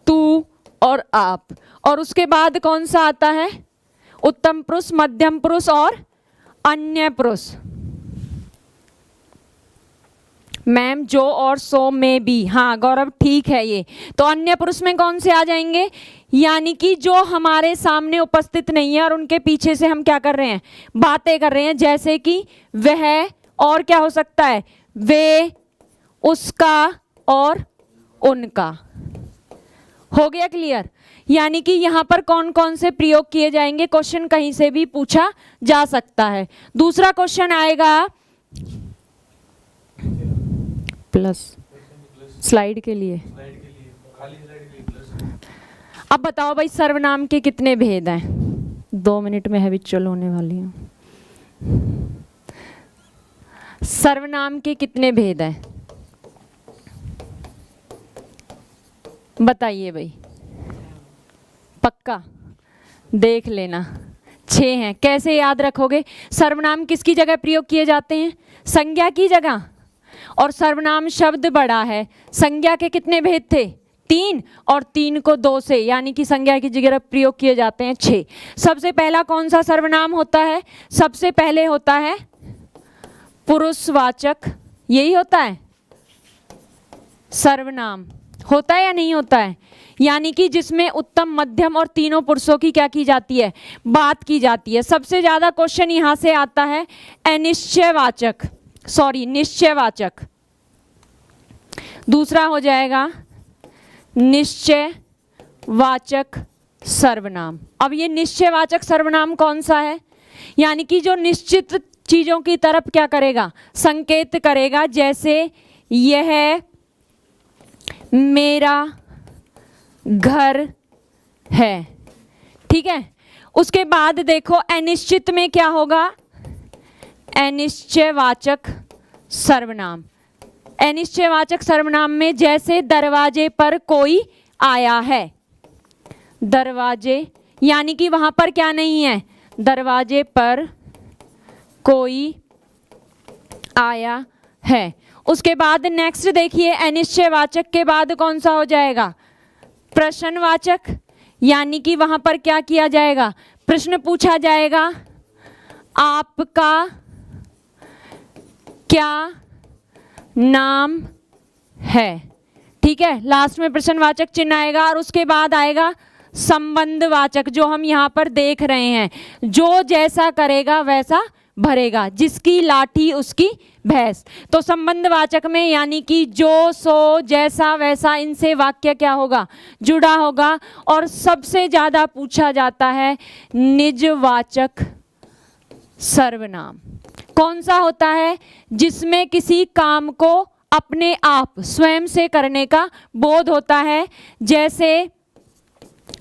A: तू और आप। और उसके बाद कौन सा आता है? उत्तम पुरुष, मध्यम पुरुष और अन्य पुरुष। मैम जो और सो में भी। हाँ गौरव ठीक है ये। तो अन्य पुरुष में कौन से आ जाएंगे? यानी कि जो हमारे सामने उपस्थित नहीं है और उनके पीछे से हम क्या कर रहे हैं? बातें कर रहे हैं। जैसे कि वह। और क्या हो सकता है? वे, उसका और उनका। हो गया क्लियर? यानी कि यहाँ पर कौन कौन से प्रयोग किए जाएंगे? क्वेश्चन कहीं से भी पूछा जा सकता है। दूसरा क्वेश्चन आएगा प्लस स्लाइड के लिए। अब बताओ भाई सर्वनाम के कितने भेद हैं? 2 मिनट में हैबिचुअल होने वाली हूँ। सर्वनाम के कितने भेद हैं? बताइए भाई, पक्का देख लेना। 6 हैं। कैसे याद रखोगे? सर्वनाम किसकी जगह प्रयोग किए जाते हैं? संज्ञा की जगह। और सर्वनाम शब्द बड़ा है। संज्ञा के कितने भेद थे? 3। और 3 को 2 से यानी कि संज्ञा की जगह प्रयोग किए जाते हैं 6। सबसे पहला कौन सा सर्वनाम होता है? सबसे पहले होता है पुरुषवाचक। यही होता है सर्वनाम। होता है या नहीं होता है? यानी कि जिसमें उत्तम, मध्यम और तीनों पुरुषों की क्या की जाती है? बात की जाती है। सबसे ज्यादा क्वेश्चन यहां से आता है अनिश्चयवाचक। सॉरी निश्चयवाचक, दूसरा हो जाएगा निश्चयवाचक सर्वनाम। अब ये निश्चयवाचक सर्वनाम कौन सा है? यानी कि जो निश्चित चीजों की तरफ क्या करेगा, संकेत करेगा, जैसे यह मेरा घर है, ठीक है। उसके बाद देखो अनिश्चित में क्या होगा, अनिश्चयवाचक सर्वनाम। अनिश्चयवाचक सर्वनाम में जैसे दरवाजे पर कोई आया है, दरवाजे, यानी कि वहां पर क्या नहीं है, दरवाजे पर कोई आया है। उसके बाद नेक्स्ट देखिए, अनिश्चयवाचक के बाद कौन सा हो जाएगा, प्रश्नवाचक, यानी कि वहां पर क्या किया जाएगा, प्रश्न पूछा जाएगा, आपका क्या नाम है, ठीक है। लास्ट में प्रश्नवाचक चिन्ह आएगा और उसके बाद आएगा संबंधवाचक, जो हम यहाँ पर देख रहे हैं, जो जैसा करेगा वैसा भरेगा, जिसकी लाठी उसकी भैंस। तो संबंधवाचक में यानी कि जो, सो, जैसा, वैसा, इनसे वाक्य क्या होगा, जुड़ा होगा। और सबसे ज्यादा पूछा जाता है निजवाचक सर्वनाम। कौन सा होता है, जिसमें किसी काम को अपने आप स्वयं से करने का बोध होता है, जैसे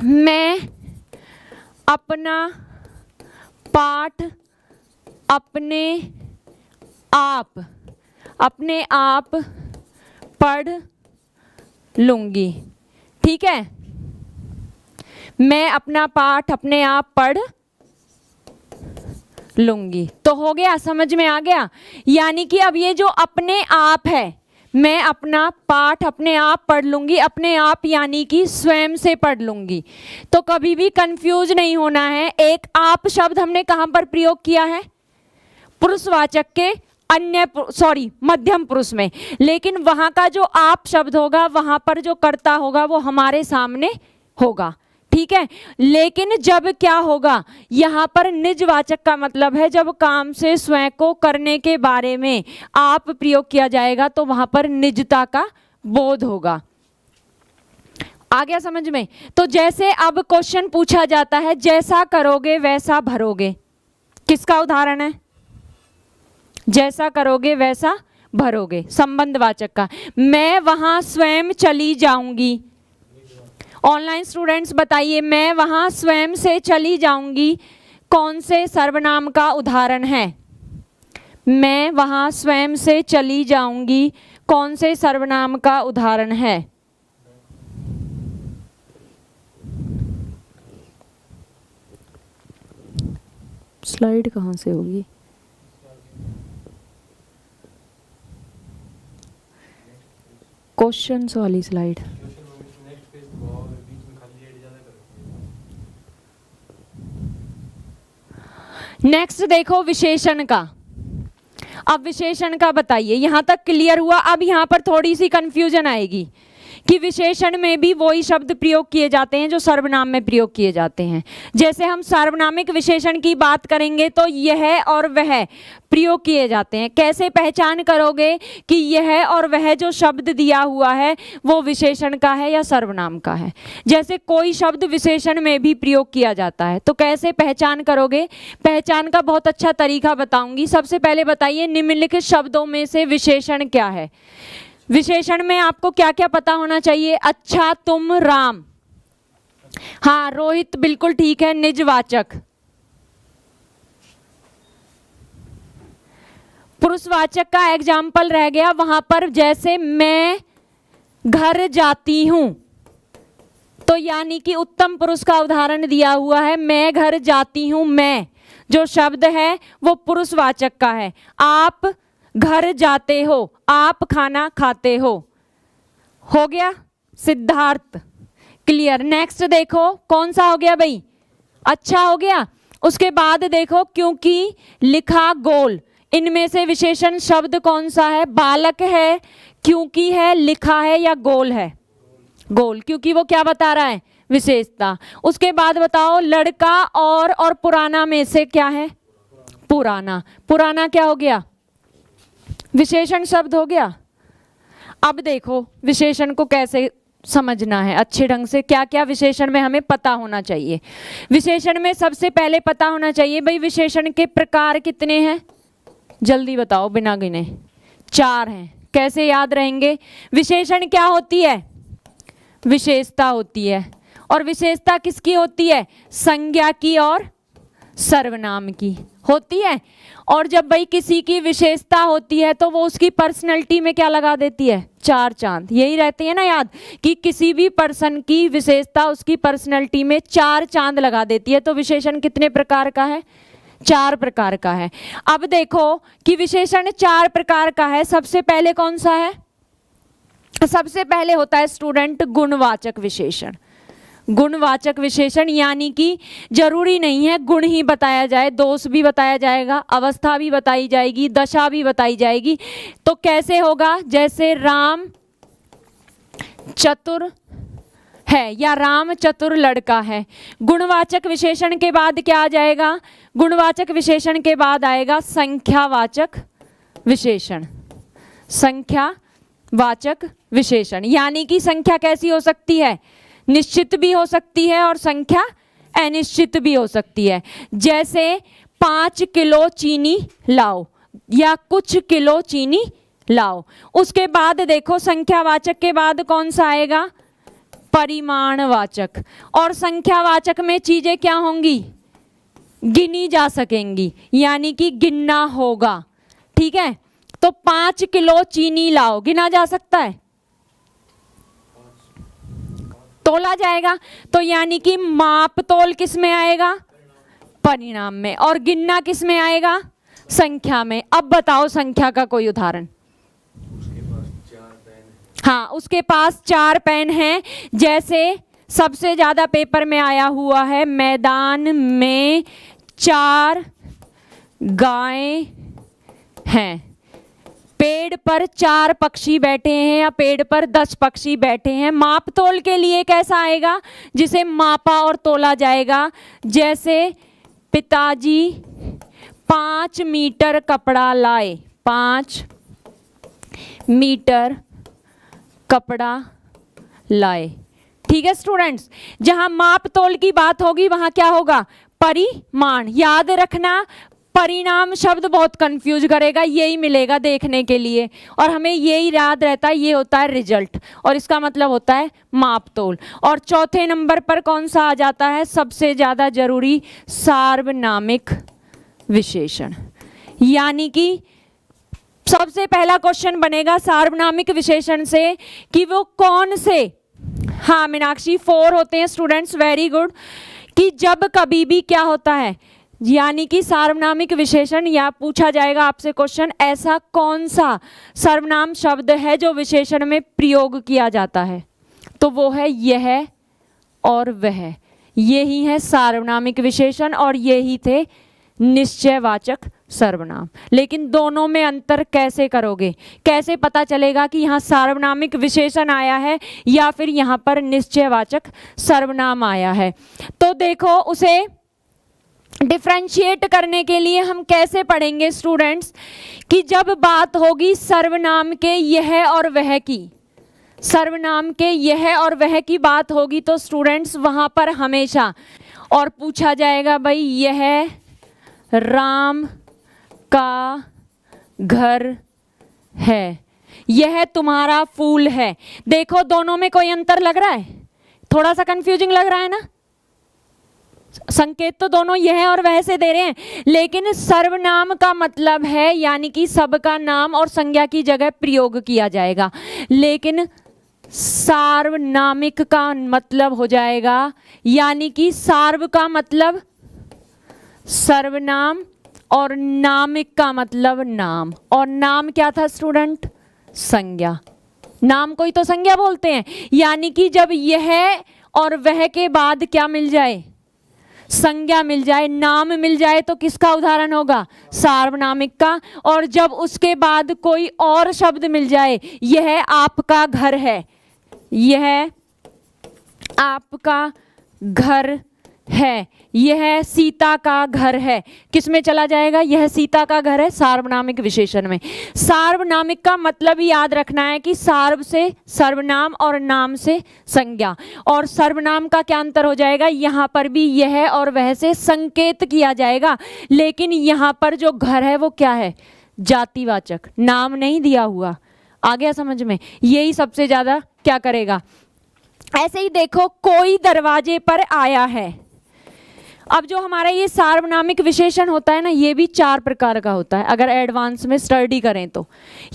A: मैं अपना पाठ अपने आप पढ़ लूंगी, ठीक है। मैं अपना पाठ अपने आप पढ़ लूंगी, तो हो गया, समझ में आ गया। यानी कि अब ये जो अपने आप है, मैं अपना पाठ अपने आप पढ़ लूंगी, अपने आप यानी कि स्वयं से पढ़ लूंगी, तो कभी भी कंफ्यूज नहीं होना है। एक आप शब्द हमने कहां पर प्रयोग किया है, पुरुषवाचक के मध्यम पुरुष में, लेकिन वहां का जो आप शब्द होगा, वहां पर जो कर्ता होगा वो हमारे सामने होगा, ठीक है। लेकिन जब क्या होगा, यहां पर निजवाचक का मतलब है जब काम से स्वयं को करने के बारे में आप प्रयोग किया जाएगा, तो वहां पर निजता का बोध होगा। आ गया समझ में? तो जैसे अब क्वेश्चन पूछा जाता है, जैसा करोगे वैसा भरोगे, किसका उदाहरण है, जैसा करोगे वैसा भरोगे, संबंधवाचक का। मैं वहां स्वयं चली जाऊंगी, ऑनलाइन स्टूडेंट्स बताइए, मैं वहां स्वयं से चली जाऊंगी कौन से सर्वनाम का उदाहरण है, मैं वहां स्वयं से चली जाऊंगी कौन से सर्वनाम का उदाहरण है। स्लाइड कहाँ से होगी, क्वेश्चंस वाली स्लाइड। नेक्स्ट देखो विशेषण का। अब विशेषण का बताइए, यहां तक क्लियर हुआ? अब यहां पर थोड़ी सी कंफ्यूजन आएगी कि विशेषण में भी वही शब्द प्रयोग किए जाते हैं जो सर्वनाम में प्रयोग किए जाते हैं। जैसे हम सार्वनामिक विशेषण की बात करेंगे तो यह और वह प्रयोग किए जाते हैं। कैसे पहचान करोगे कि यह और वह जो शब्द दिया हुआ है वो विशेषण का है या सर्वनाम का है? जैसे कोई शब्द विशेषण में भी प्रयोग किया जाता है, तो कैसे पहचान करोगे? पहचान का बहुत अच्छा तरीका बताऊंगी। सबसे पहले बताइए, निम्नलिखित शब्दों में से विशेषण क्या है? विशेषण में आपको क्या क्या पता होना चाहिए? अच्छा, तुम, राम, हाँ, रोहित बिल्कुल ठीक है, निजवाचक। पुरुषवाचक का एग्जाम्पल रह गया, वहां पर जैसे मैं घर जाती हूं, तो यानी कि उत्तम पुरुष का उदाहरण दिया हुआ है, मैं घर जाती हूं। मैं जो शब्द है वो पुरुषवाचक का है। आप घर जाते हो, आप खाना खाते हो गया सिद्धार्थ, क्लियर। नेक्स्ट देखो कौन सा हो गया भाई? अच्छा हो गया। उसके बाद देखो, क्योंकि, लिखा, गोल, इनमें से विशेषण शब्द कौन सा है? बालक है, क्योंकि है, लिखा है या गोल है? गोल, क्योंकि वो क्या बता रहा है? विशेषता। उसके बाद बताओ, लड़का और पुराना में से क्या है? पुराना। पुराना क्या हो गया? विशेषण शब्द हो गया। अब देखो विशेषण को कैसे समझना है अच्छे ढंग से, क्या क्या विशेषण में हमें पता होना चाहिए। विशेषण में सबसे पहले पता होना चाहिए भाई विशेषण के प्रकार कितने हैं, जल्दी बताओ बिना गिने। 4 हैं। कैसे याद रहेंगे? विशेषण क्या होती है? विशेषता होती है। और विशेषता किसकी होती है? संज्ञा की और सर्वनाम की होती है। और जब भाई किसी की विशेषता होती है तो वो उसकी पर्सनैलिटी में क्या लगा देती है? 4 चांद। यही रहते हैं ना याद, कि किसी भी पर्सन की विशेषता उसकी पर्सनैलिटी में 4 चांद लगा देती है। तो विशेषण कितने प्रकार का है? 4 प्रकार का है। अब देखो कि विशेषण 4 प्रकार का है। सबसे पहले कौन सा है? सबसे पहले होता है स्टूडेंट गुणवाचक विशेषण। गुणवाचक विशेषण यानी कि जरूरी नहीं है गुण ही बताया जाए, दोष भी बताया जाएगा, अवस्था भी बताई जाएगी, दशा भी बताई जाएगी। तो कैसे होगा? जैसे राम चतुर है या राम चतुर लड़का है। गुणवाचक विशेषण के बाद क्या आ जाएगा? गुणवाचक विशेषण के बाद आएगा संख्यावाचक विशेषण। संख्यावाचक विशेषण यानी कि संख्या कैसी हो सकती है? निश्चित भी हो सकती है और संख्या अनिश्चित भी हो सकती है। जैसे 5 किलो चीनी लाओ या कुछ किलो चीनी लाओ। उसके बाद देखो संख्यावाचक के बाद कौन सा आएगा? परिमाणवाचक। और संख्यावाचक में चीजें क्या होंगी? गिनी जा सकेंगी, यानी कि गिनना होगा। ठीक है, तो 5 किलो चीनी लाओ गिना जा सकता है, तोला जाएगा। तो यानी कि माप तोल किस में आएगा? परिणाम में। और गिनना किस में आएगा? संख्या में। अब बताओ संख्या का कोई उदाहरण। हाँ, उसके पास 4 पेन हैं। जैसे सबसे ज्यादा पेपर में आया हुआ है, मैदान में 4 गायें हैं, पेड़ पर 4 पक्षी बैठे हैं या पेड़ पर 10 पक्षी बैठे हैं। माप तोल के लिए कैसा आएगा? जिसे मापा और तोला जाएगा। जैसे पिताजी 5 मीटर कपड़ा लाए, 5 मीटर कपड़ा लाए। ठीक है स्टूडेंट्स, जहां माप तोल की बात होगी वहां क्या होगा? परिमाण। याद रखना, परिणाम शब्द बहुत कंफ्यूज करेगा, यही मिलेगा देखने के लिए और हमें यही याद रहता है, ये होता है रिजल्ट और इसका मतलब होता है माप तोल। और चौथे नंबर पर कौन सा आ जाता है? सबसे ज्यादा जरूरी सार्वनामिक विशेषण। यानी कि सबसे पहला क्वेश्चन बनेगा सार्वनामिक विशेषण से कि वो कौन से, हाँ मीनाक्षी 4 होते हैं स्टूडेंट्स, वेरी गुड, कि जब कभी भी क्या होता है, यानी कि सार्वनामिक विशेषण या पूछा जाएगा आपसे क्वेश्चन, ऐसा कौन सा सर्वनाम शब्द है जो विशेषण में प्रयोग किया जाता है? तो वो है यह और वह। यही है सार्वनामिक विशेषण और यही थे निश्चयवाचक सर्वनाम। लेकिन दोनों में अंतर कैसे करोगे? कैसे पता चलेगा कि यहाँ सार्वनामिक विशेषण आया है या फिर यहाँ पर निश्चयवाचक सर्वनाम आया है? तो देखो उसे डिफरेंशिएट करने के लिए हम कैसे पढ़ेंगे स्टूडेंट्स, कि जब बात होगी सर्वनाम के यह और वह की, सर्वनाम के यह और वह की बात होगी तो स्टूडेंट्स वहां पर हमेशा और पूछा जाएगा भाई यह राम का घर है, यह तुम्हारा फूल है। देखो दोनों में कोई अंतर लग रहा है? थोड़ा सा कंफ्यूजिंग लग रहा है ना? संकेत तो दोनों यह और वह से दे रहे हैं, लेकिन सर्वनाम का मतलब है यानी कि सबका नाम और संज्ञा की जगह प्रयोग किया जाएगा। लेकिन सार्वनामिक का मतलब हो जाएगा, यानी कि सार्व का मतलब सर्वनाम और नामिक का मतलब नाम। और नाम क्या था स्टूडेंट? संज्ञा। नाम को ही तो संज्ञा बोलते हैं। यानी कि जब यह और वह के बाद क्या मिल जाए? संज्ञा मिल जाए, नाम मिल जाए तो किसका उदाहरण होगा? सार्वनामिक का। और जब उसके बाद कोई और शब्द मिल जाए, यह आपका घर है, यह आपका घर है, यह सीता का घर है, किसमें चला जाएगा? यह सीता का घर है, सार्वनामिक विशेषण में। सार्वनामिक का मतलब ही याद रखना है कि सार्व से सर्वनाम और नाम से संज्ञा, और सर्वनाम का क्या अंतर हो जाएगा? यहाँ पर भी यह और वह से संकेत किया जाएगा, लेकिन यहाँ पर जो घर है वो क्या है? जातिवाचक, नाम नहीं दिया हुआ। आ गया समझ में? यही सबसे ज्यादा क्या करेगा। ऐसे ही देखो, कोई दरवाजे पर आया है। अब जो हमारा ये सार्वनामिक विशेषण होता है ना, ये भी 4 प्रकार का होता है अगर एडवांस में स्टडी करें तो।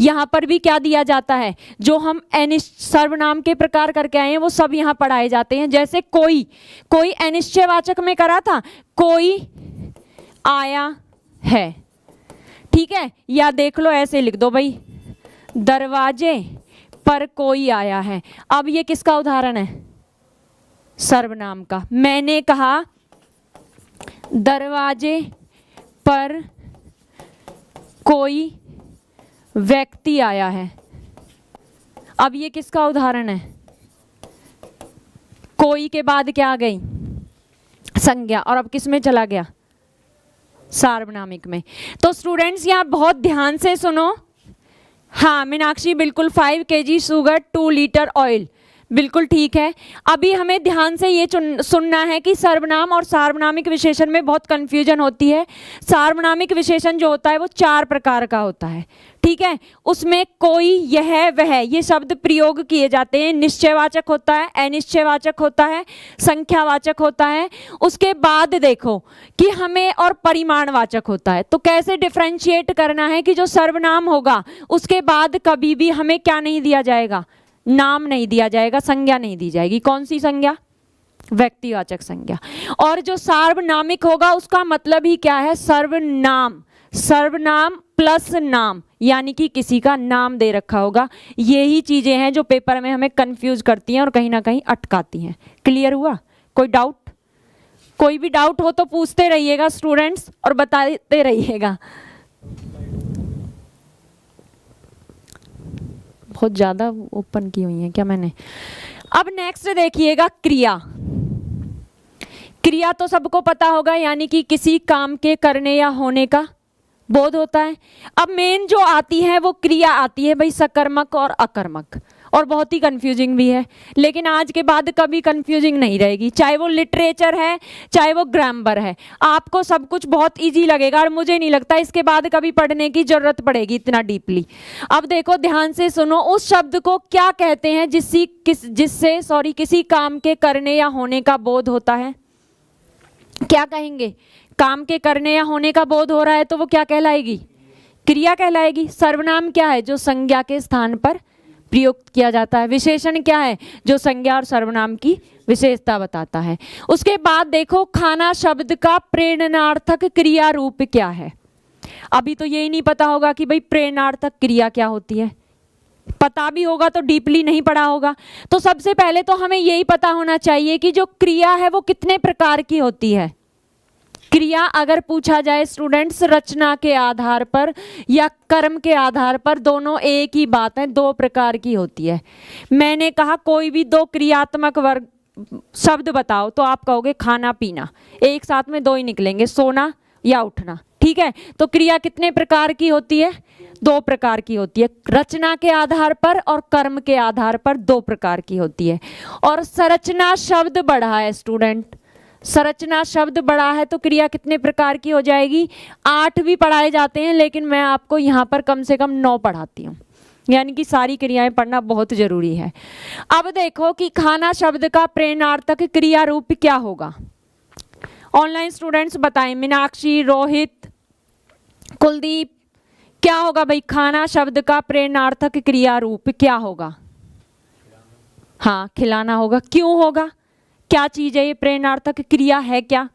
A: यहाँ पर भी क्या दिया जाता है? जो हम सर्वनाम के प्रकार करके आए हैं वो सब यहाँ पढ़ाए जाते हैं। जैसे कोई, कोई अनिश्चयवाचक में करा था, कोई आया है, ठीक है। या देख लो, ऐसे लिख दो भाई, दरवाजे पर कोई आया है। अब ये किसका उदाहरण है? सर्वनाम का। मैंने कहा दरवाजे पर कोई व्यक्ति आया है। अब ये किसका उदाहरण है? कोई के बाद क्या आ गई? संज्ञा। और अब किस में चला गया? सार्वनामिक में। तो स्टूडेंट्स यहाँ बहुत ध्यान से सुनो। हाँ मीनाक्षी, बिल्कुल 5 kg शुगर 2 लीटर ऑयल, बिल्कुल ठीक है। अभी हमें ध्यान से ये सुनना है कि सर्वनाम और सार्वनामिक विशेषण में बहुत कंफ्यूजन होती है। सार्वनामिक विशेषण जो होता है वो 4 प्रकार का होता है, ठीक है। उसमें कोई, यह, वह, ये शब्द प्रयोग किए जाते हैं। निश्चयवाचक होता है, अनिश्चयवाचक होता है, संख्यावाचक होता है। उसके बाद देखो कि हमें और परिमाणवाचक होता है। तो कैसे डिफरेंशिएट करना है कि जो सर्वनाम होगा उसके बाद कभी भी हमें क्या नहीं दिया जाएगा? नाम नहीं दिया जाएगा, संज्ञा नहीं दी जाएगी। कौन सी संज्ञा? व्यक्तिवाचक संज्ञा। और जो सार्वनामिक होगा उसका मतलब ही क्या है? सर्वनाम, सर्वनाम प्लस नाम, यानी कि किसी का नाम दे रखा होगा। यही चीजें हैं जो पेपर में हमें कंफ्यूज करती हैं और कहीं ना कहीं अटकाती हैं। क्लियर हुआ? कोई डाउट? कोई भी डाउट हो तो पूछते रहिएगा स्टूडेंट्स और बताते रहिएगा। बहुत ज़्यादा ओपन की हुई है क्या मैंने? अब नेक्स्ट देखिएगा, क्रिया। क्रिया तो सबको पता होगा, यानी कि किसी काम के करने या होने का बोध होता है। अब मेन जो आती है वो क्रिया आती है भाई, सकर्मक और अकर्मक, और बहुत ही कंफ्यूजिंग भी है। लेकिन आज के बाद कभी कंफ्यूजिंग नहीं रहेगी, चाहे वो लिटरेचर है चाहे वो ग्रामर है। आपको सब कुछ बहुत इजी लगेगा और मुझे नहीं लगता इसके बाद कभी पढ़ने की जरूरत पड़ेगी इतना डीपली। अब देखो ध्यान से सुनो, उस शब्द को क्या कहते हैं जिससे किसी काम के करने या होने का बोध होता है? क्या कहेंगे? काम के करने या होने का बोध हो रहा है तो वो क्या कहलाएगी? क्रिया कहलाएगी। सर्वनाम क्या है? जो संज्ञा के स्थान पर प्रयुक्त किया जाता है। विशेषण क्या है? जो संज्ञा और सर्वनाम की विशेषता बताता है। उसके बाद देखो, खाना शब्द का प्रेरणार्थक क्रिया रूप क्या है? अभी तो यही नहीं पता होगा कि भाई प्रेरणार्थक क्रिया क्या होती है। पता भी होगा तो डीपली नहीं पढ़ा होगा। तो सबसे पहले तो हमें यही पता होना चाहिए कि जो क्रिया है वो कितने प्रकार की होती है। क्रिया अगर पूछा जाए स्टूडेंट्स रचना के आधार पर या कर्म के आधार पर, दोनों एक ही बात है, 2 प्रकार की होती है। मैंने कहा कोई भी 2 क्रियात्मक वर्ग शब्द बताओ तो आप कहोगे खाना पीना, एक साथ में 2 ही निकलेंगे, सोना या उठना, ठीक है। तो क्रिया कितने प्रकार की होती है? 2 प्रकार की होती है। रचना के आधार पर और कर्म के आधार पर 2 प्रकार की होती है। और संरचना शब्द बढ़ा है स्टूडेंट, संरचना शब्द बड़ा है तो क्रिया कितने प्रकार की हो जाएगी? 8 भी पढ़ाए जाते हैं, लेकिन मैं आपको यहाँ पर कम से कम 9 पढ़ाती हूँ, यानी कि सारी क्रियाएं पढ़ना बहुत जरूरी है। अब देखो कि खाना शब्द का प्रेरणार्थक क्रिया रूप क्या होगा? ऑनलाइन स्टूडेंट्स बताएं, मीनाक्षी, रोहित, कुलदीप, क्या होगा भाई? खाना शब्द का प्रेरणार्थक क्रिया रूप क्या होगा? हाँ, खिलाना होगा। क्यों होगा? क्या चीज है ये? प्रेरणार्थक क्रिया है क्या?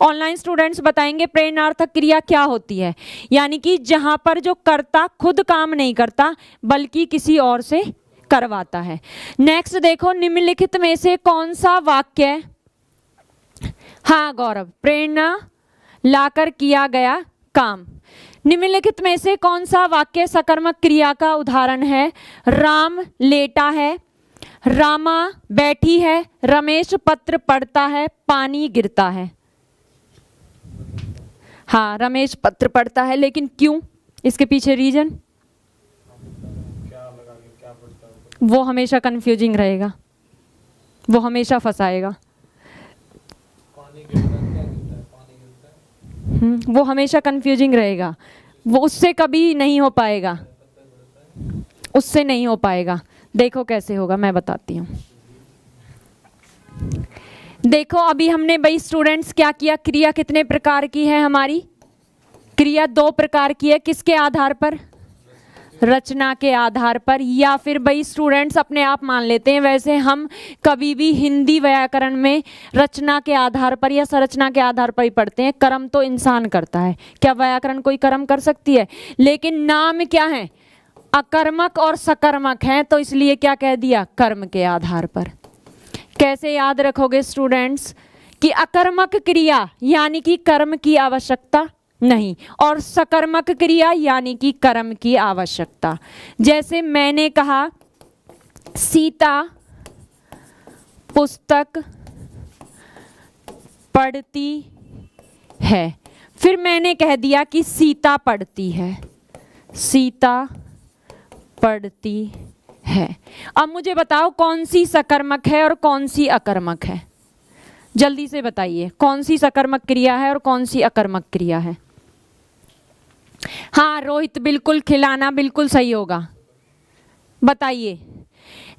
A: ऑनलाइन स्टूडेंट्स बताएंगे प्रेरणार्थक क्रिया क्या होती है। यानी कि जहां पर जो कर्ता खुद काम नहीं करता बल्कि किसी और से करवाता है। नेक्स्ट देखो, निम्नलिखित में से कौन सा वाक्य, हाँ गौरव, प्रेरणा लाकर किया गया काम, निम्नलिखित में से कौन सा वाक्य सकर्मक क्रिया का उदाहरण है? राम लेटा है, रामा बैठी है, रमेश पत्र पढ़ता है, पानी गिरता है। हाँ, रमेश पत्र पढ़ता है, लेकिन क्यों? इसके पीछे रीजन
B: क्या लगा के क्या पढ़ता है?
A: वो हमेशा कंफ्यूजिंग रहेगा, वो हमेशा फंसाएगा।
B: पानी गिरता है, क्या गिरता है? पानी गिरता है।
A: वो हमेशा कंफ्यूजिंग रहेगा, वो उससे कभी नहीं हो पाएगा, उससे नहीं हो पाएगा। देखो कैसे होगा, मैं बताती हूँ। देखो अभी हमने भाई स्टूडेंट्स क्या किया, क्रिया कितने प्रकार की है हमारी? क्रिया 2 प्रकार की है। किसके आधार पर? रचना के आधार पर, या फिर भाई स्टूडेंट्स अपने आप मान लेते हैं। वैसे हम कभी भी हिंदी व्याकरण में रचना के आधार पर या संरचना के आधार पर ही पढ़ते हैं। कर्म तो इंसान करता है, क्या व्याकरण कोई कर्म कर सकती है? लेकिन नाम क्या है? अकर्मक और सकर्मक हैं, तो इसलिए क्या कह दिया? कर्म के आधार पर। कैसे याद रखोगे स्टूडेंट्स कि अकर्मक क्रिया यानी कि कर्म की आवश्यकता नहीं, और सकर्मक क्रिया यानी कि कर्म की आवश्यकता। जैसे मैंने कहा सीता पुस्तक पढ़ती है, फिर मैंने कह दिया कि सीता पढ़ती है, सीता पढ़ती है। अब मुझे बताओ कौन सी सकर्मक है और कौन सी अकर्मक है? जल्दी से बताइए, कौन सी सकर्मक क्रिया है और कौन सी अकर्मक क्रिया है? हाँ रोहित, बिल्कुल, खिलाना बिल्कुल सही होगा। बताइए।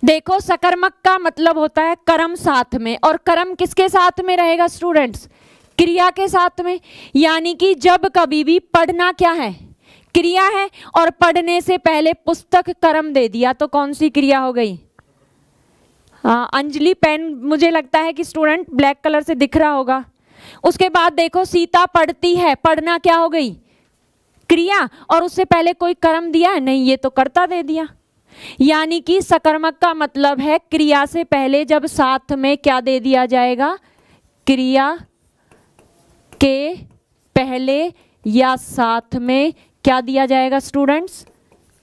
A: देखो सकर्मक का मतलब होता है कर्म साथ में, और कर्म किसके साथ में रहेगा स्टूडेंट्स? क्रिया के साथ में। यानी कि जब कभी भी पढ़ना क्या है? क्रिया है, और पढ़ने से पहले पुस्तक कर्म दे दिया तो कौन सी क्रिया हो गई? हाँ अंजलि, पेन मुझे लगता है कि स्टूडेंट ब्लैक कलर से दिख रहा होगा। उसके बाद देखो सीता पढ़ती है, पढ़ना क्या हो गई? क्रिया, और उससे पहले कोई कर्म दिया है? नहीं, ये तो कर्ता दे दिया। यानी कि सकर्मक का मतलब है क्रिया से पहले जब साथ में क्या दे दिया जाएगा? क्रिया के पहले या साथ में क्या दिया जाएगा स्टूडेंट्स?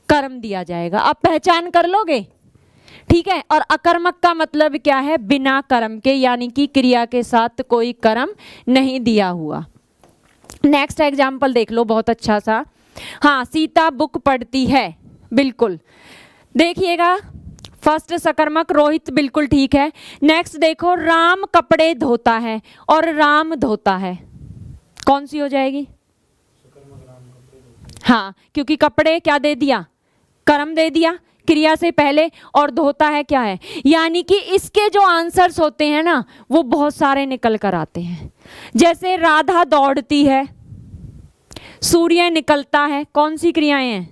A: कर्म दिया जाएगा। आप पहचान कर लोगे, ठीक है। और अकर्मक का मतलब क्या है? बिना कर्म के, यानी कि क्रिया के साथ कोई कर्म नहीं दिया हुआ। नेक्स्ट एग्जाम्पल देख लो, बहुत अच्छा सा। हाँ, सीता बुक पढ़ती है, बिल्कुल। देखिएगा, फर्स्ट सकर्मक रोहित, बिल्कुल ठीक है। नेक्स्ट देखो, राम कपड़े धोता है और राम धोता है, कौन सी हो जाएगी? हाँ, क्योंकि कपड़े क्या दे दिया? कर्म दे दिया क्रिया से पहले, और धोता है क्या है? यानी कि इसके जो आंसर्स होते हैं ना, वो बहुत सारे निकल कर आते हैं। जैसे राधा दौड़ती है, सूर्य निकलता है, कौन सी क्रियाएं हैं?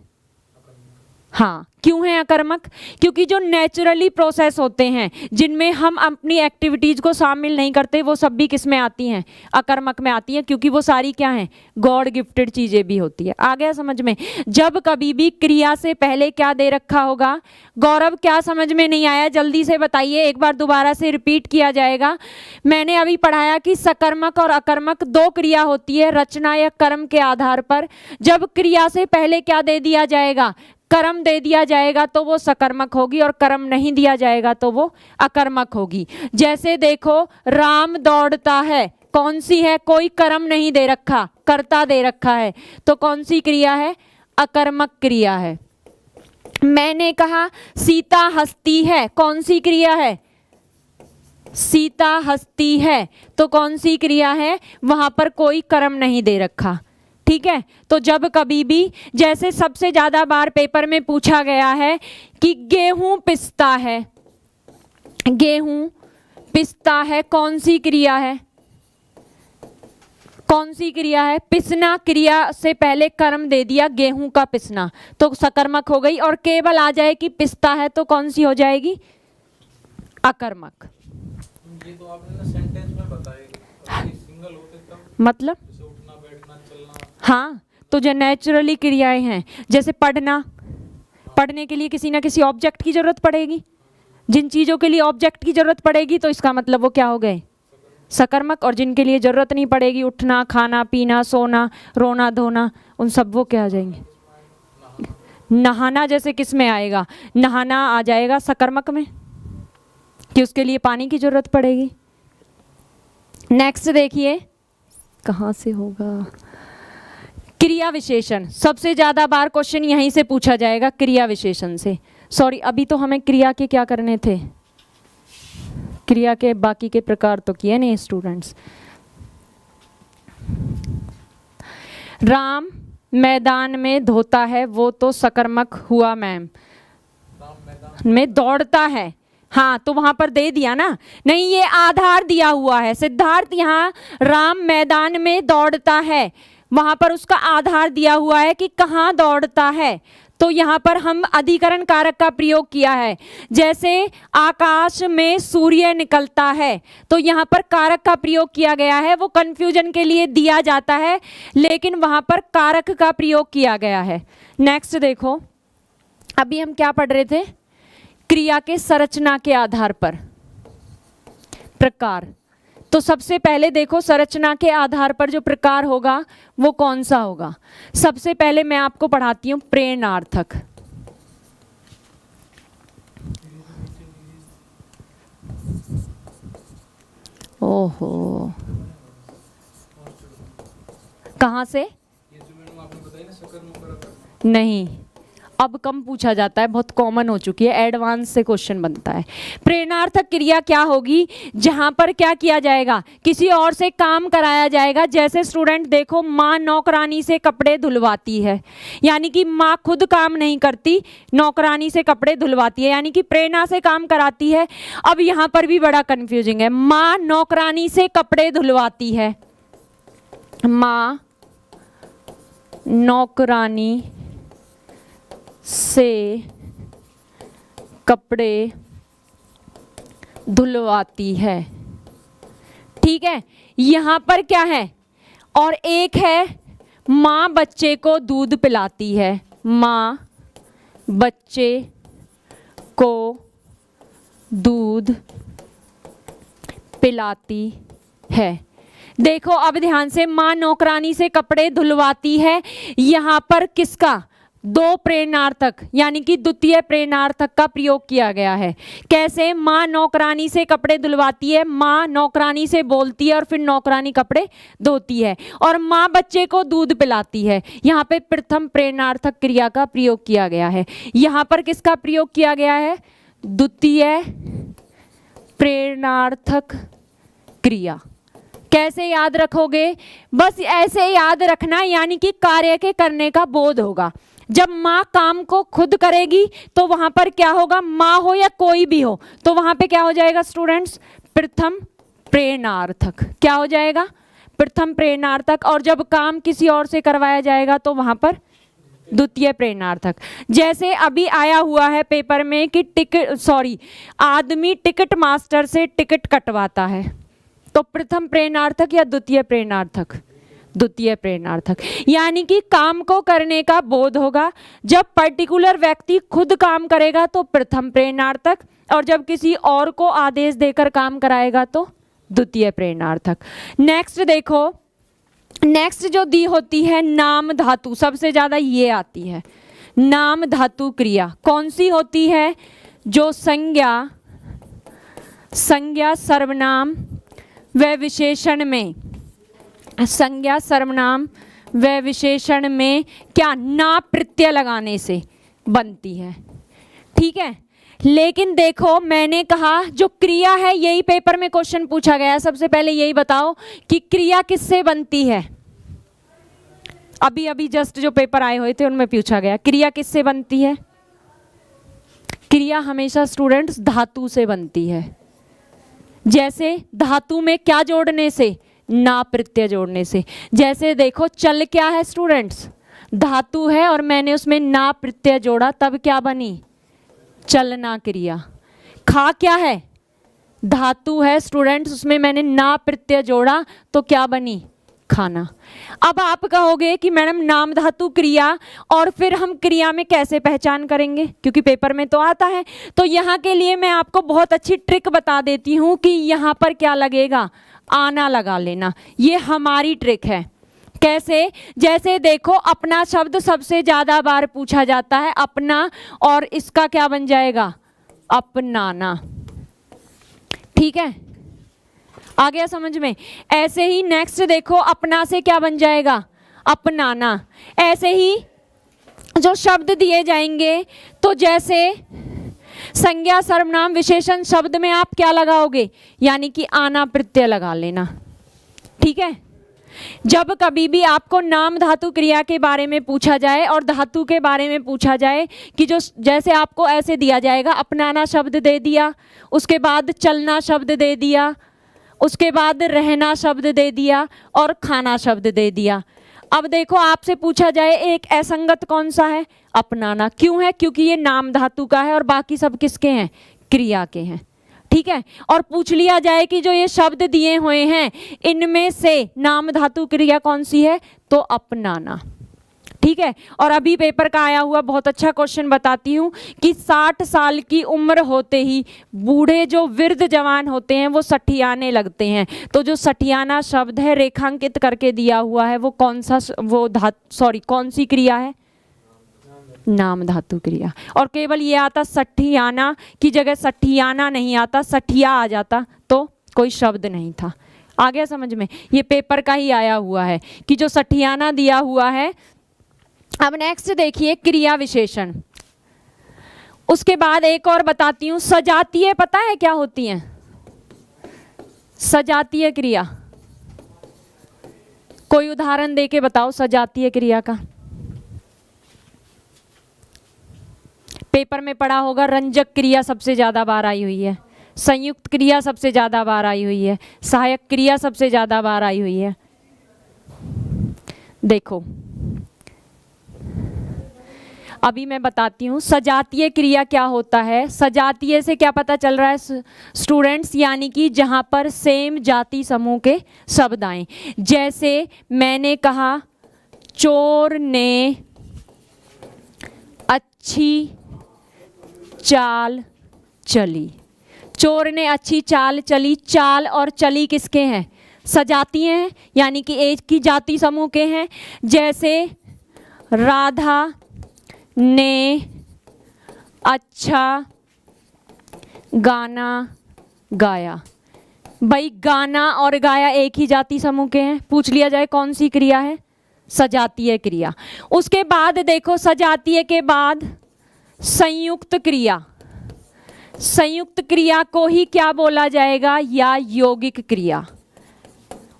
A: हाँ, क्यों है अकर्मक? क्योंकि जो नेचुरली प्रोसेस होते हैं जिनमें हम अपनी एक्टिविटीज को शामिल नहीं करते, वो सब भी किस में आती हैं? अकर्मक में आती हैं, क्योंकि वो सारी क्या हैं? गॉड गिफ्टेड चीजें भी होती है। आ गया समझ में? जब कभी भी क्रिया से पहले क्या दे रखा होगा? गौरव, क्या समझ में नहीं आया? जल्दी से बताइए, एक बार दोबारा से रिपीट किया जाएगा। मैंने अभी पढ़ाया कि सकर्मक और अकर्मक 2 क्रिया होती है रचना या कर्म के आधार पर। जब क्रिया से पहले क्या दे दिया जाएगा? कर्म दे दिया जाएगा तो वो सकर्मक होगी, और कर्म नहीं दिया जाएगा तो वो अकर्मक होगी। जैसे देखो, राम दौड़ता है, कौन सी है? कोई कर्म नहीं दे रखा, कर्ता दे रखा है, तो कौन सी क्रिया है? अकर्मक क्रिया है। मैंने कहा सीता हंसती है, कौन सी क्रिया है? सीता हंसती है, तो कौन सी क्रिया है? वहां पर कोई कर्म नहीं दे रखा, ठीक है। तो जब कभी भी, जैसे सबसे ज्यादा बार पेपर में पूछा गया है कि गेहूं पिसता है, गेहूं पिसता है, कौन सी क्रिया है? कौन सी क्रिया है? पिसना क्रिया से पहले कर्म दे दिया, गेहूं का पिसना, तो सकर्मक हो गई। और केवल आ जाए कि पिसता है तो कौन सी हो जाएगी? अकर्मक।
B: ये तो आपने ना सेंटेंस में बताया, सिंगल होते तब
A: मतलब
B: जैसे उठना, बैठना, चलना।
A: हाँ, तो जो नेचुरली क्रियाएं हैं, जैसे पढ़ना, पढ़ने के लिए किसी ना किसी ऑब्जेक्ट की जरूरत पड़ेगी। जिन चीजों के लिए ऑब्जेक्ट की जरूरत पड़ेगी तो इसका मतलब वो क्या हो गए? सकर्मक। और जिनके लिए जरूरत नहीं पड़ेगी, उठना, खाना, पीना, सोना, रोना, धोना, उन सब वो क्या आ जाएंगे? नहाना। जैसे किस में आएगा? नहाना आ जाएगा सकर्मक में, कि उसके लिए पानी की जरूरत पड़ेगी। नेक्स्ट देखिए, कहाँ से होगा, क्रिया विशेषण। सबसे ज्यादा बार क्वेश्चन यहीं से पूछा जाएगा, क्रिया विशेषण से। सॉरी, अभी तो हमें क्रिया के क्या करने थे, क्रिया के बाकी के प्रकार तो किए नहीं स्टूडेंट्स। राम मैदान में धोता है, वो तो सकर्मक हुआ मैम।
B: राम मैदान
A: में दौड़ता है, हाँ तो वहां पर दे दिया ना, नहीं ये आधार दिया हुआ है सिद्धार्थ। यहाँ राम मैदान में दौड़ता है, वहां पर उसका आधार दिया हुआ है कि कहाँ दौड़ता है, तो यहाँ पर हम अधिकरण कारक का प्रयोग किया है। जैसे आकाश में सूर्य निकलता है, तो यहाँ पर कारक का प्रयोग किया गया है, वो कंफ्यूजन के लिए दिया जाता है लेकिन वहां पर कारक का प्रयोग किया गया है। नेक्स्ट देखो, अभी हम क्या पढ़ रहे थे, क्रिया के संरचना के आधार पर प्रकार। तो सबसे पहले देखो संरचना के आधार पर जो प्रकार होगा वो कौन सा होगा। सबसे पहले मैं आपको पढ़ाती हूं प्रेरणार्थक। ओहो, कहां से,
B: ये जो मैंने आपने बताई ना सकर्मक कारक,
A: नहीं अब कम पूछा जाता है, बहुत कॉमन हो चुकी है, एडवांस से क्वेश्चन बनता है। प्रेरणार्थक क्रिया क्या होगी, जहां पर क्या किया जाएगा, किसी और से काम कराया जाएगा। जैसे स्टूडेंट देखो, माँ नौकरानी से कपड़े धुलवाती है, यानी कि माँ खुद काम नहीं करती, नौकरानी से कपड़े धुलवाती है, यानी कि प्रेरणा से काम कराती है। अब यहाँ पर भी बड़ा कंफ्यूजिंग है, माँ नौकरानी से कपड़े धुलवाती है, माँ नौकरानी से कपड़े धुलवाती है, ठीक है। यहां पर क्या है, और एक है माँ बच्चे को दूध पिलाती है, माँ बच्चे को दूध पिलाती है। देखो अब ध्यान से, माँ नौकरानी से कपड़े धुलवाती है, यहां पर किसका, दो प्रेरणार्थक यानी कि द्वितीय प्रेरणार्थक का प्रयोग किया गया है। कैसे, माँ नौकरानी से कपड़े धुलवाती है, माँ नौकरानी से बोलती है और फिर नौकरानी कपड़े धोती है, और माँ बच्चे को दूध पिलाती है। यहाँ पे प्रथम प्रेरणार्थक क्रिया का प्रयोग किया गया है। यहाँ पर किसका प्रयोग किया गया है, द्वितीय प्रेरणार्थक क्रिया। कैसे याद रखोगे, बस ऐसे याद रखना, यानी कि कार्य के करने का बोध होगा। जब माँ काम को खुद करेगी तो वहां पर क्या होगा, माँ हो या कोई भी हो, तो वहां पे क्या हो जाएगा स्टूडेंट्स, प्रथम प्रेरणार्थक। क्या हो जाएगा, प्रथम प्रेरणार्थक। और जब काम किसी और से करवाया जाएगा तो वहां पर द्वितीय प्रेरणार्थक। जैसे अभी आया हुआ है पेपर में कि आदमी टिकट मास्टर से टिकट कटवाता है, तो प्रथम प्रेरणार्थक या द्वितीय प्रेरणार्थक, द्वितीय प्रेरणार्थक। यानी कि काम को करने का बोध होगा। जब पर्टिकुलर व्यक्ति खुद काम करेगा तो प्रथम प्रेरणार्थक, और जब किसी और को आदेश देकर काम कराएगा तो द्वितीय प्रेरणार्थक। नेक्स्ट देखो, नेक्स्ट जो दी होती है नाम धातु, सबसे ज्यादा ये आती है नाम धातु क्रिया। कौन सी होती है, जो संज्ञा सर्वनाम व विशेषण में, संज्ञा सर्वनाम व विशेषण में क्या, ना प्रत्यय लगाने से बनती है, ठीक है। लेकिन देखो मैंने कहा जो क्रिया है, यही पेपर में क्वेश्चन पूछा गया है। सबसे पहले यही बताओ कि क्रिया किससे बनती है। अभी अभी जस्ट जो पेपर आए हुए थे उनमें पूछा गया क्रिया किससे बनती है। क्रिया हमेशा स्टूडेंट्स धातु से बनती है। जैसे धातु में क्या जोड़ने से, ना प्रत्यय जोड़ने से। जैसे देखो चल क्या है स्टूडेंट्स, धातु है और मैंने उसमें ना प्रत्यय जोड़ा, तब क्या बनी, चलना क्रिया। खा क्या है, धातु है स्टूडेंट्स, उसमें मैंने ना प्रत्यय जोड़ा तो क्या बनी, खाना। अब आप कहोगे कि मैडम नाम धातु क्रिया, और फिर हम क्रिया में कैसे पहचान करेंगे, क्योंकि पेपर में तो आता है। तो यहाँ के लिए मैं आपको बहुत अच्छी ट्रिक बता देती हूँ कि यहाँ पर क्या लगेगा, आना लगा लेना। ये हमारी ट्रिक है। कैसे, जैसे देखो अपना शब्द सबसे ज्यादा बार पूछा जाता है, अपना, और इसका क्या बन जाएगा, अपनाना। ठीक है, आ गया समझ में। ऐसे ही नेक्स्ट देखो, अपना से क्या बन जाएगा, अपनाना। ऐसे ही जो शब्द दिए जाएंगे, तो जैसे संज्ञा सर्वनाम विशेषण शब्द में आप क्या लगाओगे, यानी कि आना प्रत्यय लगा लेना। ठीक है, जब कभी भी आपको नाम धातु क्रिया के बारे में पूछा जाए और धातु के बारे में पूछा जाए कि जो जैसे आपको ऐसे दिया जाएगा, अपनाना शब्द दे दिया, उसके बाद चलना शब्द दे दिया, उसके बाद रहना शब्द दे दिया और खाना शब्द दे दिया। अब देखो आपसे पूछा जाए एक असंगत कौन सा है, अपनाना। क्यों है, क्योंकि ये नाम धातु का है और बाकी सब किसके हैं, क्रिया के हैं। ठीक है, और पूछ लिया जाए कि जो ये शब्द दिए हुए हैं इनमें से नाम धातु क्रिया कौन सी है, तो अपनाना। ठीक है, और अभी पेपर का आया हुआ बहुत अच्छा क्वेश्चन बताती हूँ कि 60 साल की उम्र होते ही बूढ़े जो वृद्ध जवान होते हैं वो सठियाने लगते हैं। तो जो सठियाना शब्द है रेखांकित करके दिया हुआ है वो कौन सा, वो कौन सी क्रिया है, नाम धातु क्रिया। और केवल ये आता सठियाना की जगह सठियाना नहीं आता, सठिया आ जाता तो कोई शब्द नहीं था। आ गया समझ में, ये पेपर का ही आया हुआ है कि जो सठियाना दिया हुआ है। अब नेक्स्ट देखिए क्रिया विशेषण। उसके बाद एक और बताती हूँ, सजातीय पता है क्या होती हैं, सजातीय क्रिया। कोई उदाहरण देके बताओ सजातीय क्रिया का। पेपर में पढ़ा होगा, रंजक क्रिया सबसे ज्यादा बार आई हुई है, संयुक्त क्रिया सबसे ज्यादा बार आई हुई है, सहायक क्रिया सबसे ज्यादा बार आई हुई है। देखो अभी मैं बताती हूँ सजातीय क्रिया क्या होता है। सजातीय से क्या पता चल रहा है स्टूडेंट्स, यानी कि जहां पर सेम जाति समूह के शब्द आए। जैसे मैंने कहा चोर ने अच्छी चाल चली, चोर ने अच्छी चाल चली। चाल और चली किसके हैं, सजातीय हैं, यानी कि एक की जाति समूह के हैं। जैसे राधा ने अच्छा गाना गाया। भाई गाना और गाया एक ही जाति समूह के हैं, पूछ लिया जाए कौन सी क्रिया है, सजातीय क्रिया। उसके बाद देखो सजातीय के बाद संयुक्त क्रिया। संयुक्त क्रिया को ही क्या बोला जाएगा, या यौगिक क्रिया।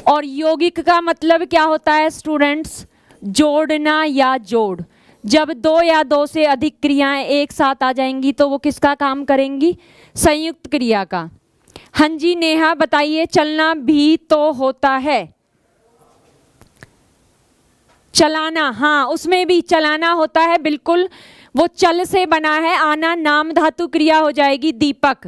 A: और यौगिक का मतलब क्या होता है स्टूडेंट्स, जोड़ना या जोड़। जब दो या दो से अधिक क्रियाएं एक साथ आ जाएंगी तो वो किसका काम करेंगी, संयुक्त क्रिया का। हाँ जी नेहा बताइए, चलना भी तो होता है, चलाना, हाँ उसमें भी चलाना होता है, बिल्कुल वो चल से बना है। आना नाम धातु क्रिया हो जाएगी दीपक।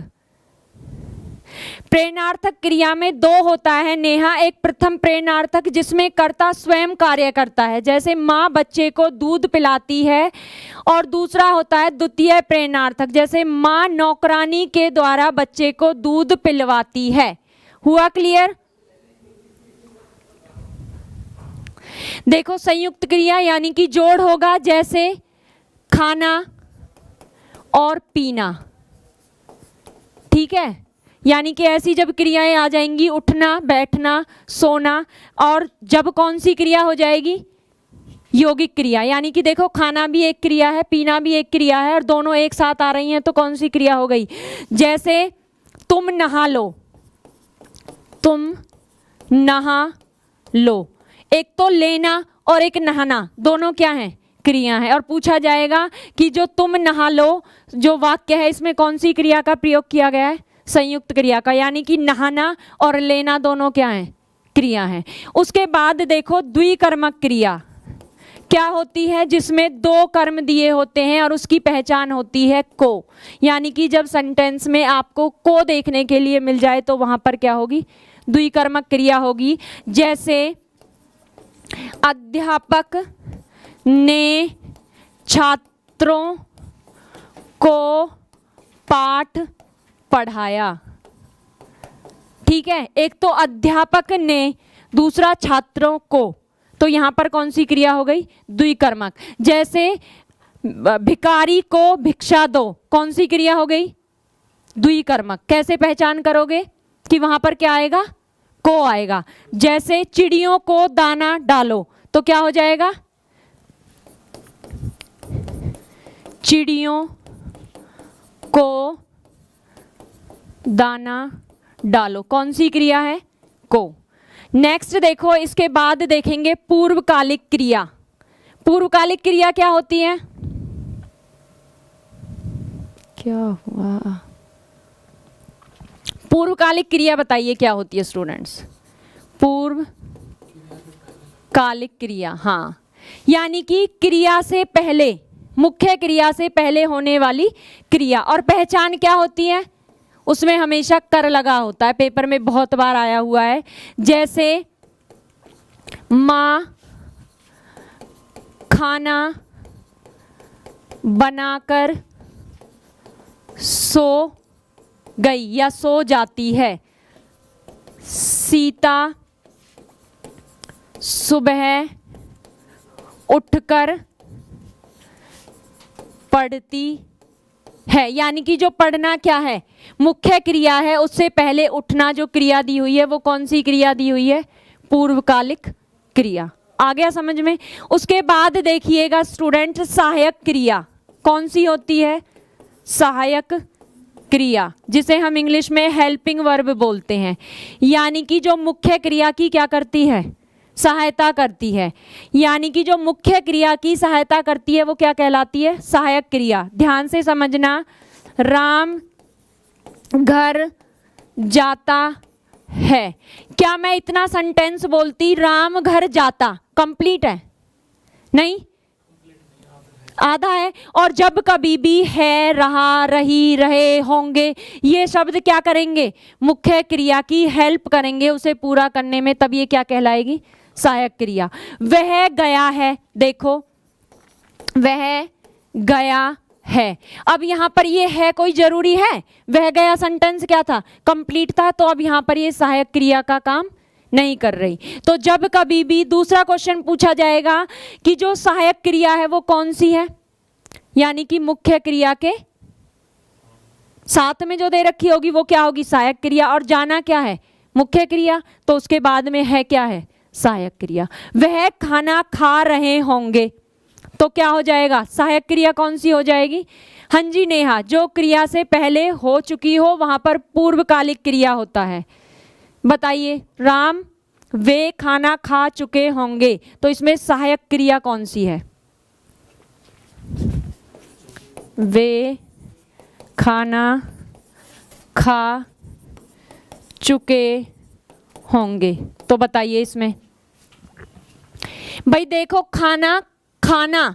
A: प्रेरणार्थक क्रिया में दो होता है नेहा, एक प्रथम प्रेरणार्थक जिसमें कर्ता स्वयं कार्य करता है, जैसे माँ बच्चे को दूध पिलाती है, और दूसरा होता है द्वितीय प्रेरणार्थक, जैसे माँ नौकरानी के द्वारा बच्चे को दूध पिलवाती है। हुआ क्लियर। देखो संयुक्त क्रिया यानी कि जोड़ होगा, जैसे खाना और पीना। ठीक है, यानी कि ऐसी जब क्रियाएं आ जाएंगी, उठना बैठना सोना, और जब कौन सी क्रिया हो जाएगी, यौगिक क्रिया। यानी कि देखो खाना भी एक क्रिया है, पीना भी एक क्रिया है, और दोनों एक साथ आ रही हैं तो कौन सी क्रिया हो गई। जैसे तुम नहा लो, तुम नहा लो, एक तो लेना और एक नहाना, दोनों क्या हैं, क्रिया है। और पूछा जाएगा कि जो तुम नहा लो जो वाक्य है इसमें कौन सी क्रिया का प्रयोग किया गया है, संयुक्त क्रिया का, यानी कि नहाना और लेना दोनों क्या हैं, क्रिया हैं। उसके बाद देखो द्विकर्मक क्रिया क्या होती है, जिसमें दो कर्म दिए होते हैं और उसकी पहचान होती है को। यानी कि जब सेंटेंस में आपको को देखने के लिए मिल जाए तो वहां पर क्या होगी, द्विकर्मक क्रिया होगी। जैसे अध्यापक ने छात्रों को पाठ पढ़ाया। ठीक है, एक तो अध्यापक ने, दूसरा छात्रों को, तो यहां पर कौन सी क्रिया हो गई, द्विकर्मक। जैसे भिखारी को भिक्षा दो, कौन सी क्रिया हो गई, द्विकर्मक। कैसे पहचान करोगे, कि वहां पर क्या आएगा, को आएगा। जैसे चिड़ियों को दाना डालो, तो क्या हो जाएगा, चिड़ियों को दाना डालो, कौन सी क्रिया है, को। नेक्स्ट देखो, इसके बाद देखेंगे पूर्वकालिक क्रिया। पूर्वकालिक क्रिया क्या होती है, क्या हुआ, पूर्वकालिक क्रिया बताइए क्या होती है स्टूडेंट्स। पूर्वकालिक क्रिया, हाँ, यानी कि क्रिया से पहले, मुख्य क्रिया से पहले होने वाली क्रिया। और पहचान क्या होती है, उसमें हमेशा कर लगा होता है, पेपर में बहुत बार आया हुआ है। जैसे माँ खाना बनाकर सो गई या सो जाती है, सीता सुबह उठकर पढ़ती है। यानी कि जो पढ़ना क्या है, मुख्य क्रिया है, उससे पहले उठना जो क्रिया दी हुई है वो कौन सी क्रिया दी हुई है, पूर्वकालिक क्रिया। आ गया समझ में। उसके बाद देखिएगा स्टूडेंट, सहायक क्रिया कौन सी होती है, सहायक क्रिया, जिसे हम इंग्लिश में हेल्पिंग वर्ब बोलते हैं। यानी कि जो मुख्य क्रिया की क्या करती है, सहायता करती है। यानी कि जो मुख्य क्रिया की सहायता करती है वो क्या कहलाती है, सहायक क्रिया। ध्यान से समझना, राम घर जाता है, क्या मैं इतना सेंटेंस बोलती राम घर जाता कंप्लीट है, नहीं, आधा है। और जब कभी भी है, रहा, रही, रहे, होंगे, ये शब्द क्या करेंगे, मुख्य क्रिया की हेल्प करेंगे उसे पूरा करने में, तब ये क्या कहलाएगी, सहायक क्रिया। वह गया है, देखो वह गया है। अब यहाँ पर ये है कोई जरूरी है, वह गया सेंटेंस क्या था, कंप्लीट था, तो अब यहाँ पर ये सहायक क्रिया का काम नहीं कर रही। तो जब कभी भी दूसरा क्वेश्चन पूछा जाएगा कि जो सहायक क्रिया है वो कौन सी है, यानी कि मुख्य क्रिया के साथ में जो दे रखी होगी वो क्या होगी, सहायक क्रिया, और जाना क्या है, मुख्य क्रिया, तो उसके बाद में है क्या है, सहायक क्रिया। वह खाना खा रहे होंगे, तो क्या हो जाएगा, सहायक क्रिया कौन सी हो जाएगी, हाँ जी नेहा, जो क्रिया से पहले हो चुकी हो वहां पर पूर्वकालिक क्रिया होता है। बताइए, राम वे खाना खा चुके होंगे, तो इसमें सहायक क्रिया कौन सी है, वे खाना खा चुके होंगे, तो बताइए इसमें। भाई देखो, खाना खाना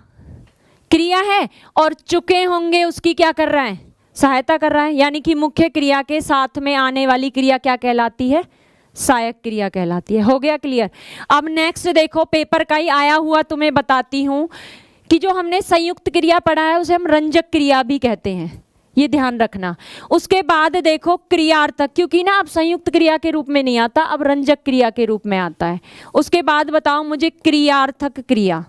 A: क्रिया है और चुके होंगे उसकी क्या कर रहा है, सहायता कर रहा है। यानी कि मुख्य क्रिया के साथ में आने वाली क्रिया क्या कहलाती है, सहायक क्रिया कहलाती है। हो गया क्लियर। अब नेक्स्ट देखो, पेपर का ही आया हुआ तुम्हें बताती हूं कि जो हमने संयुक्त क्रिया पढ़ा है उसे हम रंजक क्रिया भी कहते हैं, ये ध्यान रखना। उसके बाद देखो क्रियार्थक, क्योंकि ना अब संयुक्त क्रिया के रूप में नहीं आता, अब रंजक क्रिया के रूप में आता है। उसके बाद बताओ मुझे क्रियार्थक क्रिया।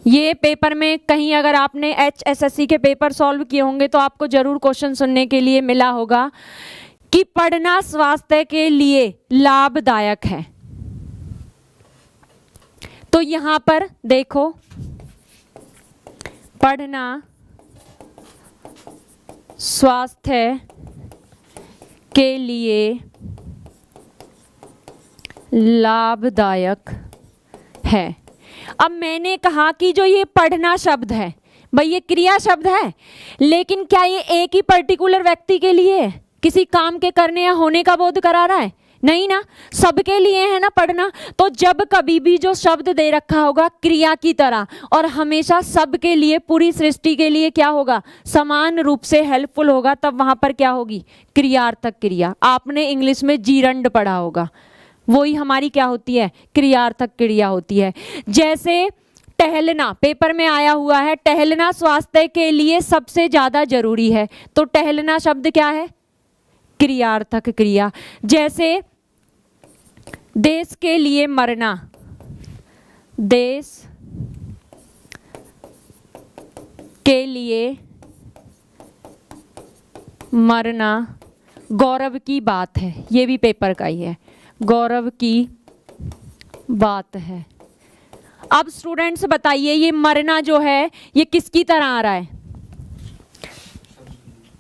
A: ये पेपर में कहीं अगर आपने HSSC के पेपर सॉल्व किए होंगे तो आपको जरूर क्वेश्चन सुनने के लिए मिला होगा कि पढ़ना स्वास्थ्य के लिए लाभदायक है। तो यहां पर देखो, पढ़ना स्वास्थ्य के लिए लाभदायक है। अब मैंने कहा कि जो ये पढ़ना शब्द है, भाई ये क्रिया शब्द है, लेकिन क्या ये एक ही पर्टिकुलर व्यक्ति के लिए है, किसी काम के करने या होने का बोध करा रहा है, नहीं ना, सबके लिए है ना पढ़ना। तो जब कभी भी जो शब्द दे रखा होगा क्रिया की तरह और हमेशा सबके लिए, पूरी सृष्टि के लिए क्या होगा, समान रूप से हेल्पफुल होगा, तब वहां पर क्या होगी, क्रियार्थक क्रिया। आपने इंग्लिश में जीरंड पढ़ा होगा, वही हमारी क्या होती है, क्रियार्थक क्रिया होती है। जैसे टहलना, पेपर में आया हुआ है, टहलना स्वास्थ्य के लिए सबसे ज्यादा जरूरी है, तो टहलना शब्द क्या है, क्रियार्थक क्रिया। जैसे देश के लिए मरना, देश के लिए मरना गौरव की बात है, ये भी पेपर का ही है, गौरव की बात है। अब स्टूडेंट्स बताइए ये मरना जो है ये किसकी तरह आ रहा है?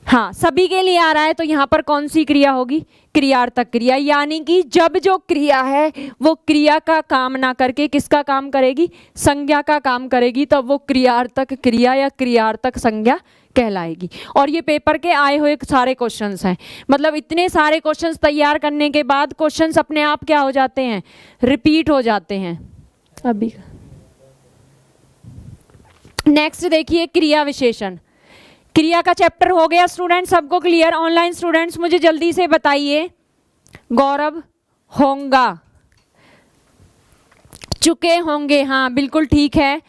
A: हाँ, सभी के लिए आ रहा है, तो यहाँ पर कौन सी क्रिया होगी? क्रियार्थक क्रिया, यानी कि जब जो क्रिया है वो क्रिया का काम ना करके किसका काम करेगी? संज्ञा का काम करेगी, तब वो क्रियार्थक क्रिया या क्रियार्थक संज्ञा कहलाएगी। और ये पेपर के आए हुए सारे क्वेश्चंस हैं, मतलब इतने सारे क्वेश्चंस तैयार करने के बाद क्वेश्चंस अपने आप क्या हो जाते हैं? रिपीट हो जाते हैं। अभी नेक्स्ट देखिए क्रिया विशेषण। क्रिया का चैप्टर हो गया स्टूडेंट, सबको क्लियर? ऑनलाइन स्टूडेंट्स मुझे जल्दी से बताइए। गौरव होंगा, चुके होंगे, हाँ बिल्कुल ठीक है।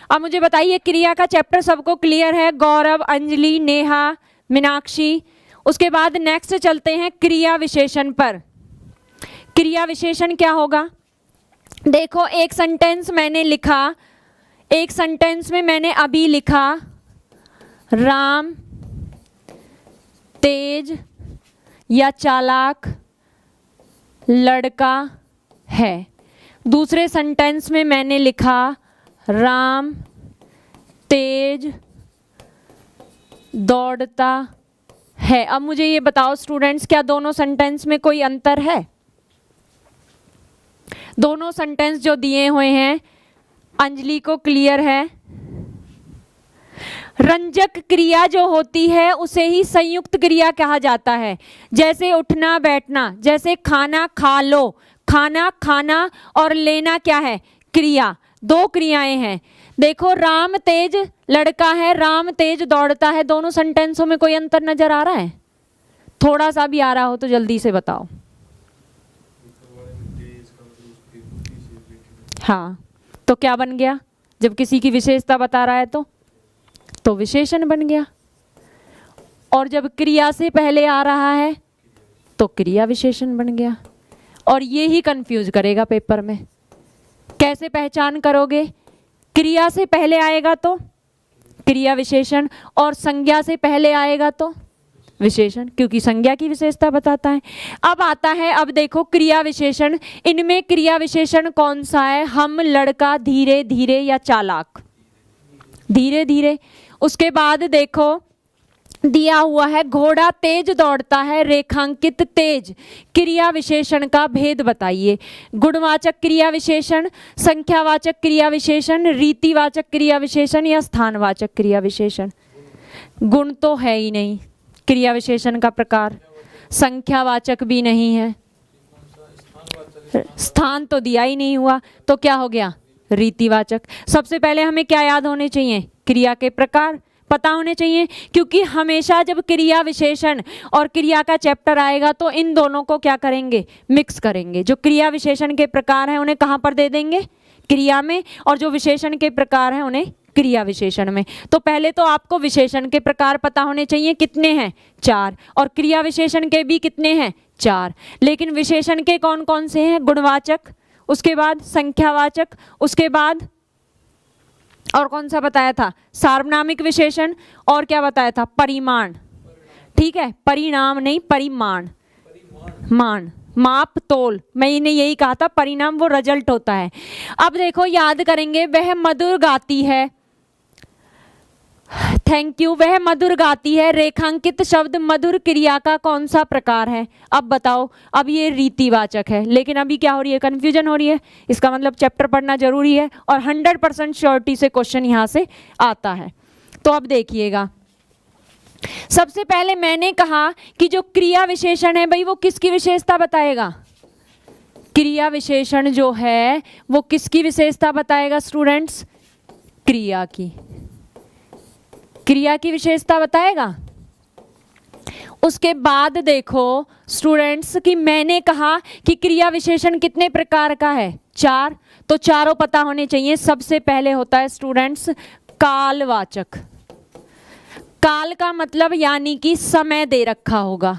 A: अब मुझे बताइए क्रिया का चैप्टर सबको क्लियर है? गौरव, अंजलि, नेहा, मीनाक्षी। उसके बाद नेक्स्ट चलते हैं क्रिया विशेषण पर। क्रिया विशेषण क्या होगा? देखो एक सेंटेंस मैंने लिखा, एक सेंटेंस में मैंने अभी लिखा राम तेज या चालाक लड़का है। दूसरे सेंटेंस में मैंने लिखा राम तेज दौड़ता है। अब मुझे ये बताओ स्टूडेंट्स, क्या दोनों सेंटेंस में कोई अंतर है? दोनों सेंटेंस जो दिए हुए हैं अंजलि को क्लियर है? रंजक क्रिया जो होती है उसे ही संयुक्त क्रिया कहा जाता है। जैसे उठना बैठना, जैसे खाना खा लो, खाना खाना और लेना क्या है? क्रिया, दो क्रियाएं हैं। देखो राम तेज लड़का है, राम तेज दौड़ता है, दोनों सेंटेंसों में कोई अंतर नजर आ रहा है? थोड़ा सा भी आ रहा हो तो जल्दी से बताओ। हाँ, तो क्या बन गया? जब किसी की विशेषता बता रहा है तो विशेषण बन गया, और जब क्रिया से पहले आ रहा है तो क्रिया विशेषण बन गया। और ये ही कंफ्यूज करेगा पेपर में। कैसे पहचान करोगे? क्रिया से पहले आएगा तो क्रिया विशेषण, और संज्ञा से पहले आएगा तो विशेषण, क्योंकि संज्ञा की विशेषता बताता है। अब आता है, अब देखो क्रिया विशेषण, इनमें क्रिया विशेषण कौन सा है? हम, लड़का, धीरे धीरे या चालाक? धीरे धीरे। उसके बाद देखो दिया हुआ है घोड़ा तेज दौड़ता है, रेखांकित तेज। क्रिया विशेषण का भेद बताइए। गुणवाचक क्रिया विशेषण, संख्यावाचक क्रिया विशेषण, रीतिवाचक क्रिया विशेषण या स्थानवाचक क्रिया विशेषण? गुण तो है ही नहीं क्रिया विशेषण का प्रकार, संख्यावाचक भी नहीं है, स्थान तो दिया ही नहीं हुआ, तो क्या हो गया? रीतिवाचक। सबसे पहले हमें क्या याद होने चाहिए? क्रिया के प्रकार पता होने चाहिए, क्योंकि हमेशा जब क्रिया विशेषण और क्रिया का चैप्टर आएगा तो इन दोनों को क्या करेंगे? मिक्स करेंगे। जो क्रिया विशेषण के प्रकार हैं उन्हें कहाँ पर दे देंगे? क्रिया में, और जो विशेषण के प्रकार हैं उन्हें क्रिया विशेषण में। तो पहले तो आपको विशेषण के प्रकार पता होने चाहिए, कितने हैं? 4, और क्रिया विशेषण के भी कितने हैं? 4। लेकिन विशेषण के कौन कौन से हैं? गुणवाचक, उसके बाद संख्यावाचक, उसके बाद और कौन सा बताया था? सार्वनामिक विशेषण, और क्या बताया था? परिमाण। ठीक है, परिणाम नहीं, परिमाण, मान, माप, तोल। मैंने यही कहा था, परिणाम वो रिजल्ट होता है। अब देखो याद करेंगे, वह मधुर गाती है, थैंक यू, वह मधुर गाती है। रेखांकित शब्द मधुर क्रिया का कौन सा प्रकार है? अब बताओ। अब ये रीतिवाचक है, लेकिन अभी क्या हो रही है? कंफ्यूजन हो रही है। इसका मतलब चैप्टर पढ़ना जरूरी है, और 100% श्योरिटी से क्वेश्चन यहाँ से आता है। तो अब देखिएगा, सबसे पहले मैंने कहा कि जो क्रिया विशेषण है भाई वो किसकी विशेषता बताएगा? क्रिया विशेषण जो है वो किसकी विशेषता बताएगा स्टूडेंट्स? क्रिया की, क्रिया की विशेषता बताएगा। उसके बाद देखो स्टूडेंट्स कि मैंने कहा कि क्रिया विशेषण कितने प्रकार का है? 4। तो चारों पता होने चाहिए। सबसे पहले होता है स्टूडेंट्स कालवाचक। काल का मतलब यानी कि समय दे रखा होगा।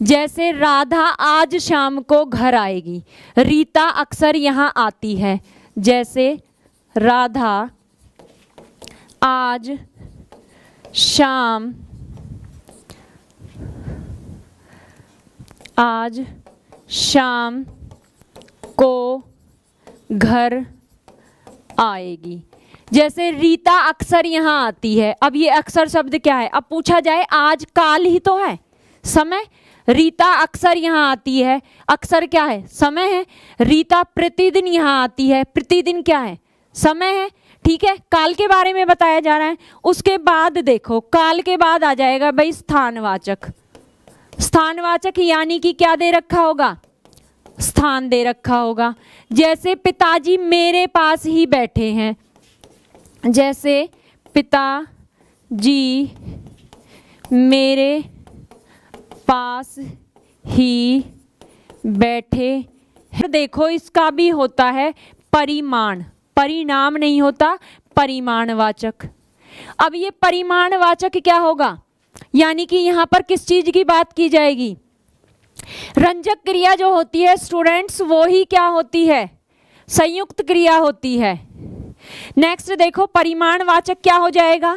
A: जैसे राधा आज शाम को घर आएगी, रीता अक्सर यहाँ आती है। जैसे राधा आज शाम आज शाम को घर आएगी। जैसे रीता अक्सर यहाँ आती है, अब ये अक्सर शब्द क्या है? अब पूछा जाए आज काल ही तो है समय। रीता अक्सर यहाँ आती है, अक्सर क्या है? समय है। रीता प्रतिदिन यहाँ आती है, प्रतिदिन क्या है? समय है। ठीक है, काल के बारे में बताया जा रहा है। उसके बाद देखो, काल के बाद आ जाएगा भाई स्थानवाचक। स्थानवाचक यानी कि क्या दे रखा होगा? स्थान दे रखा होगा। जैसे पिताजी मेरे पास ही बैठे हैं, जैसे पिताजी मेरे पास ही बैठे हैं। देखो इसका भी होता है परिमाण, परिणाम नहीं होता, परिमाणवाचक। अब ये परिमाणवाचक क्या होगा? यानी कि यहाँ पर किस चीज की बात की जाएगी? रंजक क्रिया जो होती है स्टूडेंट्स, वो ही क्या होती है? संयुक्त क्रिया होती है। नेक्स्ट देखो, परिमाणवाचक क्या हो जाएगा?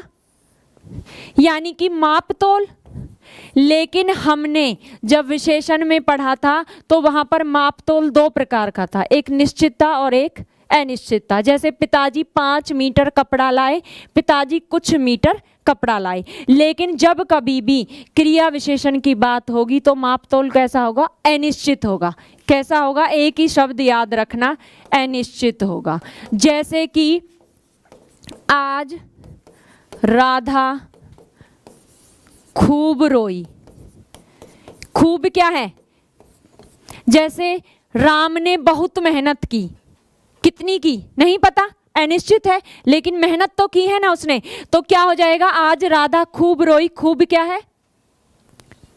A: यानी कि मापतोल। लेकिन हमने जब विशेषण में पढ़ा था तो वहां पर मापतोल दो प्रकार का था, एक निश्चितता और एक अनिश्चितता। जैसे पिताजी 5 मीटर कपड़ा लाए, पिताजी कुछ मीटर कपड़ा लाए। लेकिन जब कभी भी क्रिया विशेषण की बात होगी तो मापतोल कैसा होगा? अनिश्चित होगा। कैसा होगा? एक ही शब्द याद रखना, अनिश्चित होगा। जैसे कि आज राधा खूब रोई। खूब क्या है? जैसे राम ने बहुत मेहनत की, कितनी की नहीं पता, अनिश्चित है, लेकिन मेहनत तो की है ना उसने, तो क्या हो जाएगा? आज राधा खूब रोई। खूब क्या है?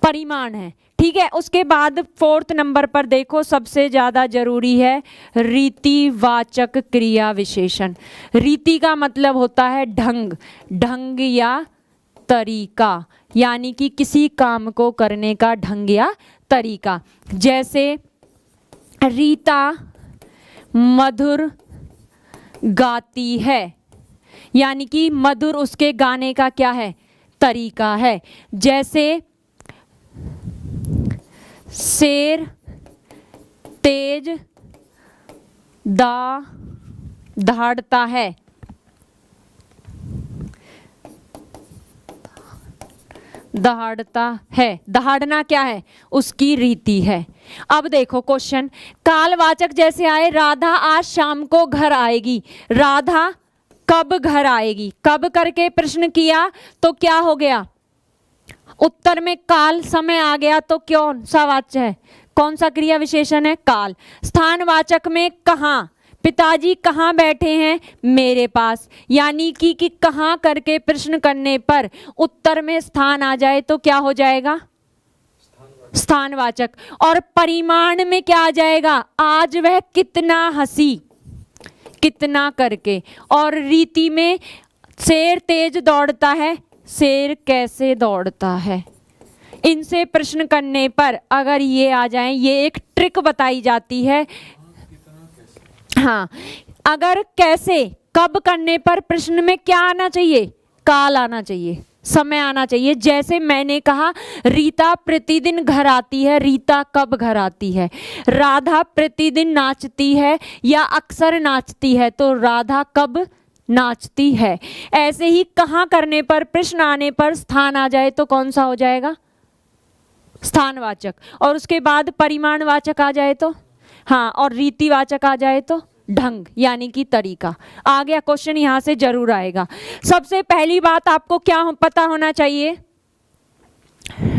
A: परिमाण है। ठीक है, उसके बाद 4th नंबर पर देखो, सबसे ज्यादा जरूरी है रीतिवाचक क्रिया विशेषण। रीति का मतलब होता है ढंग, ढंग या तरीका, यानी कि किसी काम को करने का ढंग या तरीका। जैसे रीता मधुर गाती है, यानी कि मधुर उसके गाने का क्या है? तरीका है। जैसे शेर तेज दहाड़ता है। दहाड़ता है, दहाड़ना क्या है? उसकी रीति है। अब देखो क्वेश्चन, कालवाचक जैसे आए, राधा आज शाम को घर आएगी। राधा कब घर आएगी? कब करके प्रश्न किया तो क्या हो गया? उत्तर में काल समय आ गया, तो कौन सा वाच्य है? कौन सा क्रिया विशेषण है? काल। स्थानवाचक में कहाँ? पिताजी कहाँ बैठे हैं? मेरे पास। यानी कि कहाँ करके प्रश्न करने पर उत्तर में स्थान आ जाए तो क्या हो जाएगा? स्थानवाचक। और परिमाण में क्या आ जाएगा? आज वह कितना हंसी, कितना करके। और रीति में शेर तेज दौड़ता है, शेर कैसे दौड़ता है। इनसे प्रश्न करने पर अगर ये आ जाए, ये एक ट्रिक बताई जाती है। हाँ, अगर कैसे कब करने पर प्रश्न में क्या आना चाहिए? काल आना चाहिए, समय आना चाहिए। जैसे मैंने कहा रीता प्रतिदिन घर आती है, रीता कब घर आती है? राधा प्रतिदिन नाचती है या अक्सर नाचती है, तो राधा कब नाचती है। ऐसे ही कहाँ करने पर प्रश्न आने पर स्थान आ जाए तो कौन सा हो जाएगा? स्थानवाचक। और उसके बाद परिमाणवाचक आ जाए तो हाँ, और रीतिवाचक आ जाए तो ढंग यानी कि तरीका। आ गया क्वेश्चन, यहां से जरूर आएगा। सबसे पहली बात आपको क्या पता होना चाहिए?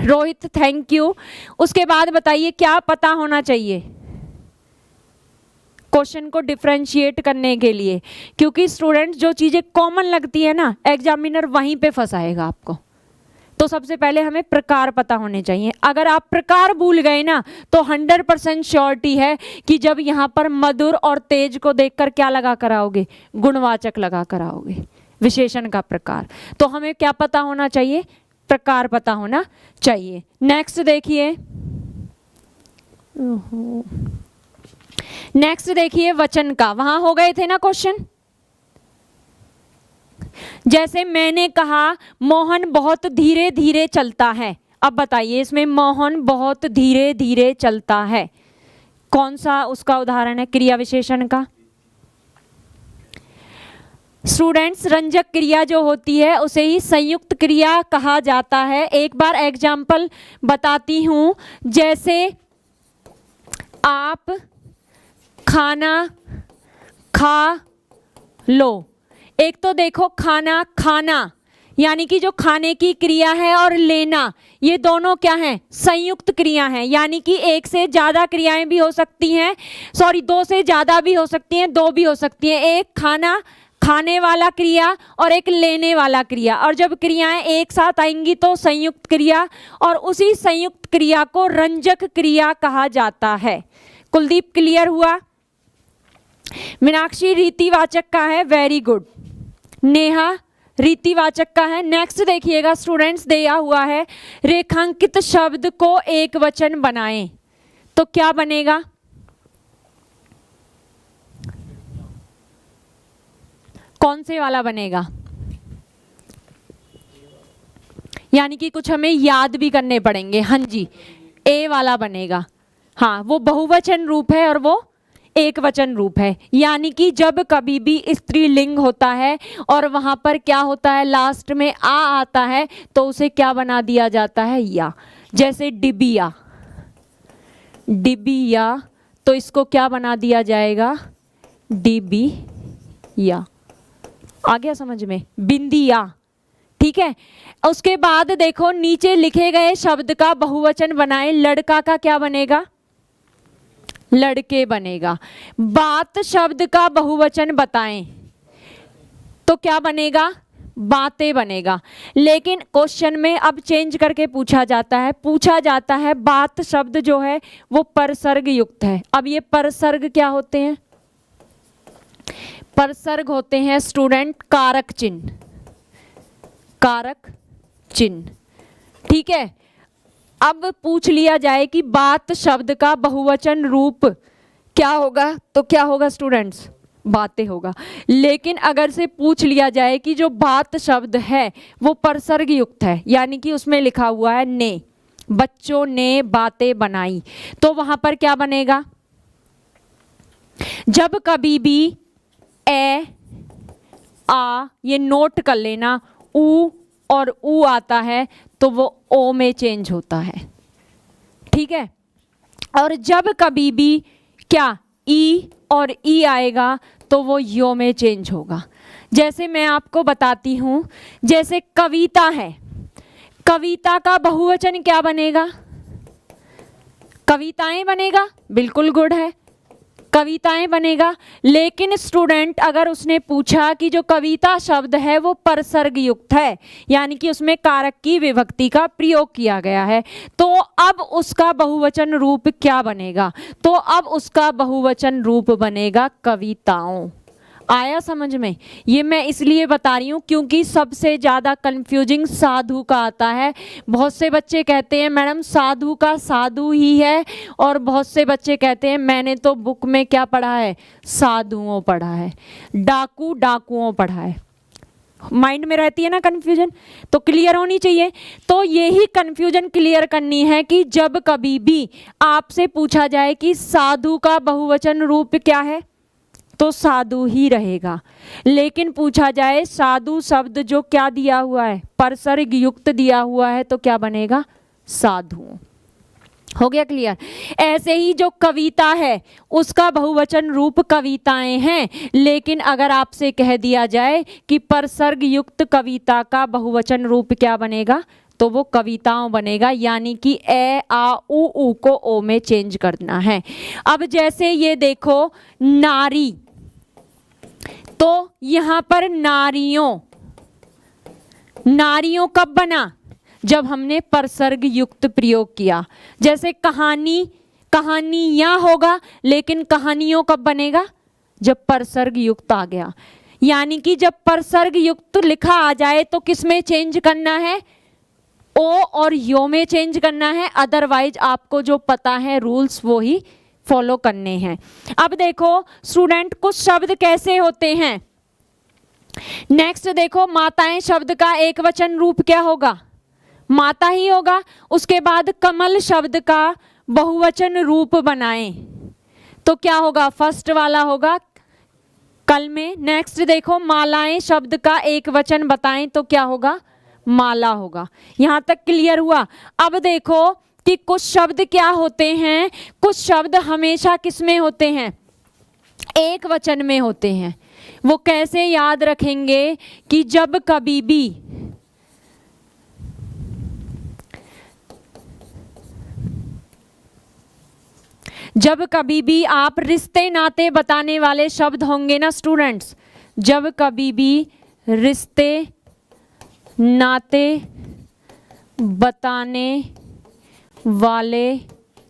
A: Rohit thank you. उसके बाद बताइए क्या पता होना चाहिए क्वेश्चन को डिफरेंशिएट करने के लिए, क्योंकि स्टूडेंट जो चीजें कॉमन लगती है ना, एग्जामिनर वहीं पे फंसाएगा आपको। तो सबसे पहले हमें प्रकार पता होने चाहिए। अगर आप प्रकार भूल गए ना तो 100% श्योरिटी है कि जब यहाँ पर मधुर और तेज को देखकर क्या लगा कर आओगे? गुणवाचक लगा कर आओगे, विशेषण का प्रकार। तो हमें क्या पता होना चाहिए? प्रकार पता होना चाहिए। नेक्स्ट देखिए, नेक्स्ट देखिए वचन का। वहां हो गए थे ना क्वेश्चन। जैसे मैंने कहा मोहन बहुत धीरे धीरे चलता है। अब बताइए इसमें मोहन बहुत धीरे धीरे चलता है, कौन सा उसका उदाहरण है क्रिया विशेषण का? स्टूडेंट्स, रंजक क्रिया जो होती है उसे ही संयुक्त क्रिया कहा जाता है। एक बार एग्जाम्पल बताती हूं, जैसे आप खाना खा लो। एक तो देखो खाना खाना यानी कि जो खाने की क्रिया है और लेना, ये दोनों क्या हैं? संयुक्त क्रिया हैं, यानी कि एक से ज़्यादा क्रियाएं भी हो सकती हैं, सॉरी दो से ज़्यादा भी हो सकती हैं, दो भी हो सकती हैं। एक खाना खाने वाला क्रिया और एक लेने वाला क्रिया, और जब क्रियाएं एक साथ आएंगी तो संयुक्त क्रिया, और उसी संयुक्त क्रिया को रंजक क्रिया कहा जाता है। कुलदीप क्लियर हुआ? मीनाक्षी रीतिवाचक का है, वेरी गुड। नेहा रीतिवाचक का है। नेक्स्ट देखिएगा स्टूडेंट्स, दिया हुआ है रेखांकित शब्द को एक वचन बनाएं, तो क्या बनेगा? कौन से वाला बनेगा? यानी कि कुछ हमें याद भी करने पड़ेंगे। हाँ जी, ए वाला बनेगा। हाँ, वो बहुवचन रूप है और वो एक वचन रूप है, यानी कि जब कभी भी स्त्रीलिंग होता है और वहां पर क्या होता है, लास्ट में आ आता है, तो उसे क्या बना दिया जाता है? या। जैसे डिबिया, डिबिया, तो इसको क्या बना दिया जाएगा? डिबिया। आ गया समझ में? बिंदिया, ठीक है। उसके बाद देखो नीचे लिखे गए शब्द का बहुवचन बनाए। लड़का का क्या बनेगा? लड़के बनेगा। बात शब्द का बहुवचन बताएं तो क्या बनेगा? बातें बनेगा। लेकिन क्वेश्चन में अब चेंज करके पूछा जाता है बात शब्द जो है वो परसर्ग युक्त है। अब ये परसर्ग क्या होते हैं? परसर्ग होते हैं स्टूडेंट कारक चिन्ह, कारक चिन्ह, ठीक है। अब पूछ लिया जाए कि बात शब्द का बहुवचन रूप क्या होगा, तो क्या होगा स्टूडेंट्स? बातें होगा। लेकिन अगर से पूछ लिया जाए कि जो बात शब्द है वो परसर्ग युक्त है, यानी कि उसमें लिखा हुआ है ने, बच्चों ने बातें बनाई, तो वहां पर क्या बनेगा? जब कभी भी ए आ, ये नोट कर लेना, ऊ और ऊ आता है तो वो ओ में चेंज होता है, ठीक है। और जब कभी भी क्या ई और ई आएगा तो वो यो में चेंज होगा। जैसे मैं आपको बताती हूं, जैसे कविता है, कविता का बहुवचन क्या बनेगा? कविताएं बनेगा, बिल्कुल गुड है, कविताएं बनेगा। लेकिन स्टूडेंट अगर उसने पूछा कि जो कविता शब्द है वो परसर्ग युक्त है, यानी कि उसमें कारक की विभक्ति का प्रयोग किया गया है, तो अब उसका बहुवचन रूप क्या बनेगा? तो अब उसका बहुवचन रूप बनेगा कविताओं। आया समझ में? ये मैं इसलिए बता रही हूँ क्योंकि सबसे ज़्यादा कंफ्यूजिंग साधु का आता है। बहुत से बच्चे कहते हैं मैडम साधु का साधु ही है, और बहुत से बच्चे कहते हैं मैंने तो बुक में क्या पढ़ा है? साधुओं पढ़ा है, डाकू डाकुओं पढ़ा है। माइंड में रहती है ना कंफ्यूजन, तो क्लियर होनी चाहिए। तो यही कंफ्यूजन क्लियर करनी है कि जब कभी भी आपसे पूछा जाए कि साधु का बहुवचन रूप क्या है, तो साधु ही रहेगा। लेकिन पूछा जाए साधु शब्द जो क्या दिया हुआ है, परसर्ग युक्त दिया हुआ है, तो क्या बनेगा? साधु। हो गया क्लियर? ऐसे ही जो कविता है उसका बहुवचन रूप कविताएं हैं, लेकिन अगर आपसे कह दिया जाए कि परसर्ग युक्त कविता का बहुवचन रूप क्या बनेगा, तो वो कविताओं बनेगा, यानी कि ए आ उ को ओ में चेंज करना है। अब जैसे ये देखो नारी, तो यहां पर नारियों, नारियों कब बना? जब हमने परसर्ग युक्त प्रयोग किया। जैसे कहानी, कहानियां होगा, लेकिन कहानियों कब बनेगा? जब परसर्ग युक्त आ गया। यानी कि जब परसर्ग युक्त लिखा आ जाए तो किस में चेंज करना है? ओ और यो में चेंज करना है। अदरवाइज आपको जो पता है रूल्स वो ही फॉलो करने हैं। अब देखो स्टूडेंट कुछ शब्द कैसे होते हैं। नेक्स्ट देखो माताएं शब्द का एक वचन रूप क्या होगा? माता ही होगा। उसके बाद कमल शब्द का बहुवचन रूप बनाएं तो क्या होगा, फर्स्ट वाला होगा कल में। नेक्स्ट देखो, मालाएं शब्द का एक वचन बताएं तो क्या होगा, माला होगा। यहां तक क्लियर हुआ। अब देखो कि कुछ शब्द क्या होते हैं, कुछ शब्द हमेशा किस में होते हैं, एक वचन में होते हैं। वो कैसे याद रखेंगे कि जब कभी भी आप रिश्ते नाते बताने वाले शब्द होंगे ना स्टूडेंट्स, जब कभी भी रिश्ते नाते बताने वाले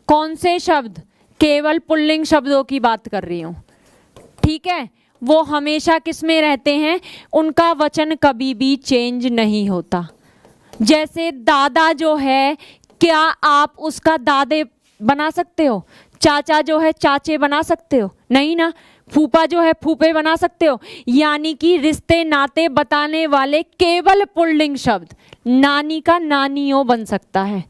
A: कौन से शब्द, केवल पुल्लिंग शब्दों की बात कर रही हूं, ठीक है, वो हमेशा किस में रहते हैं, उनका वचन कभी भी चेंज नहीं होता। जैसे दादा जो है, क्या आप उसका दादे बना सकते हो, चाचा जो है चाचे बना सकते हो, नहीं ना। फूफा जो है फूफे बना सकते हो। यानी कि रिश्ते नाते बताने वाले केवल पुल्लिंग शब्द, नानी का नानियों बन सकता है,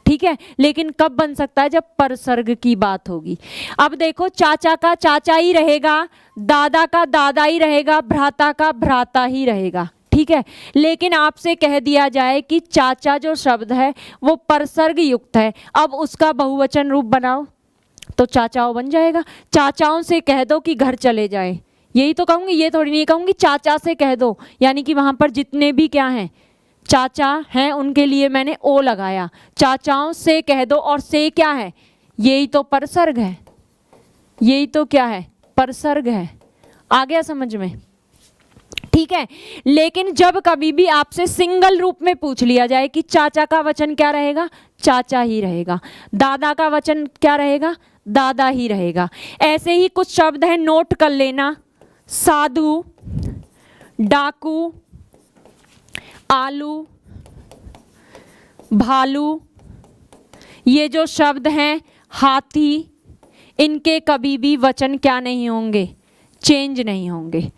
A: ठीक है, लेकिन कब बन सकता है, जब परसर्ग की बात होगी। अब देखो, चाचा का चाचा ही रहेगा, दादा का दादा ही रहेगा, भ्राता का भ्राता ही रहेगा, ठीक है। लेकिन आपसे कह दिया जाए कि चाचा जो शब्द है वो परसर्ग युक्त है, अब उसका बहुवचन रूप बनाओ तो चाचाओं बन जाएगा। चाचाओं से कह दो कि घर चले जाए, यही तो कहूंगी, ये थोड़ी नहीं कहूंगी चाचा से कह दो, यानी कि वहां पर जितने भी क्या हैं चाचा हैं उनके लिए मैंने ओ लगाया। चाचाओं से कह दो, और से क्या है, यही तो परसर्ग है, यही तो क्या है, परसर्ग है। आ गया समझ में, ठीक है। लेकिन जब कभी भी आपसे सिंगल रूप में पूछ लिया जाए कि चाचा का वचन क्या रहेगा, चाचा ही रहेगा, दादा का वचन क्या रहेगा, दादा ही रहेगा। ऐसे ही कुछ शब्द हैं, नोट कर लेना, साधु, डाकू, आलू, भालू, ये जो शब्द हैं, हाथी, इनके कभी भी वचन क्या नहीं होंगे, चेंज नहीं होंगे।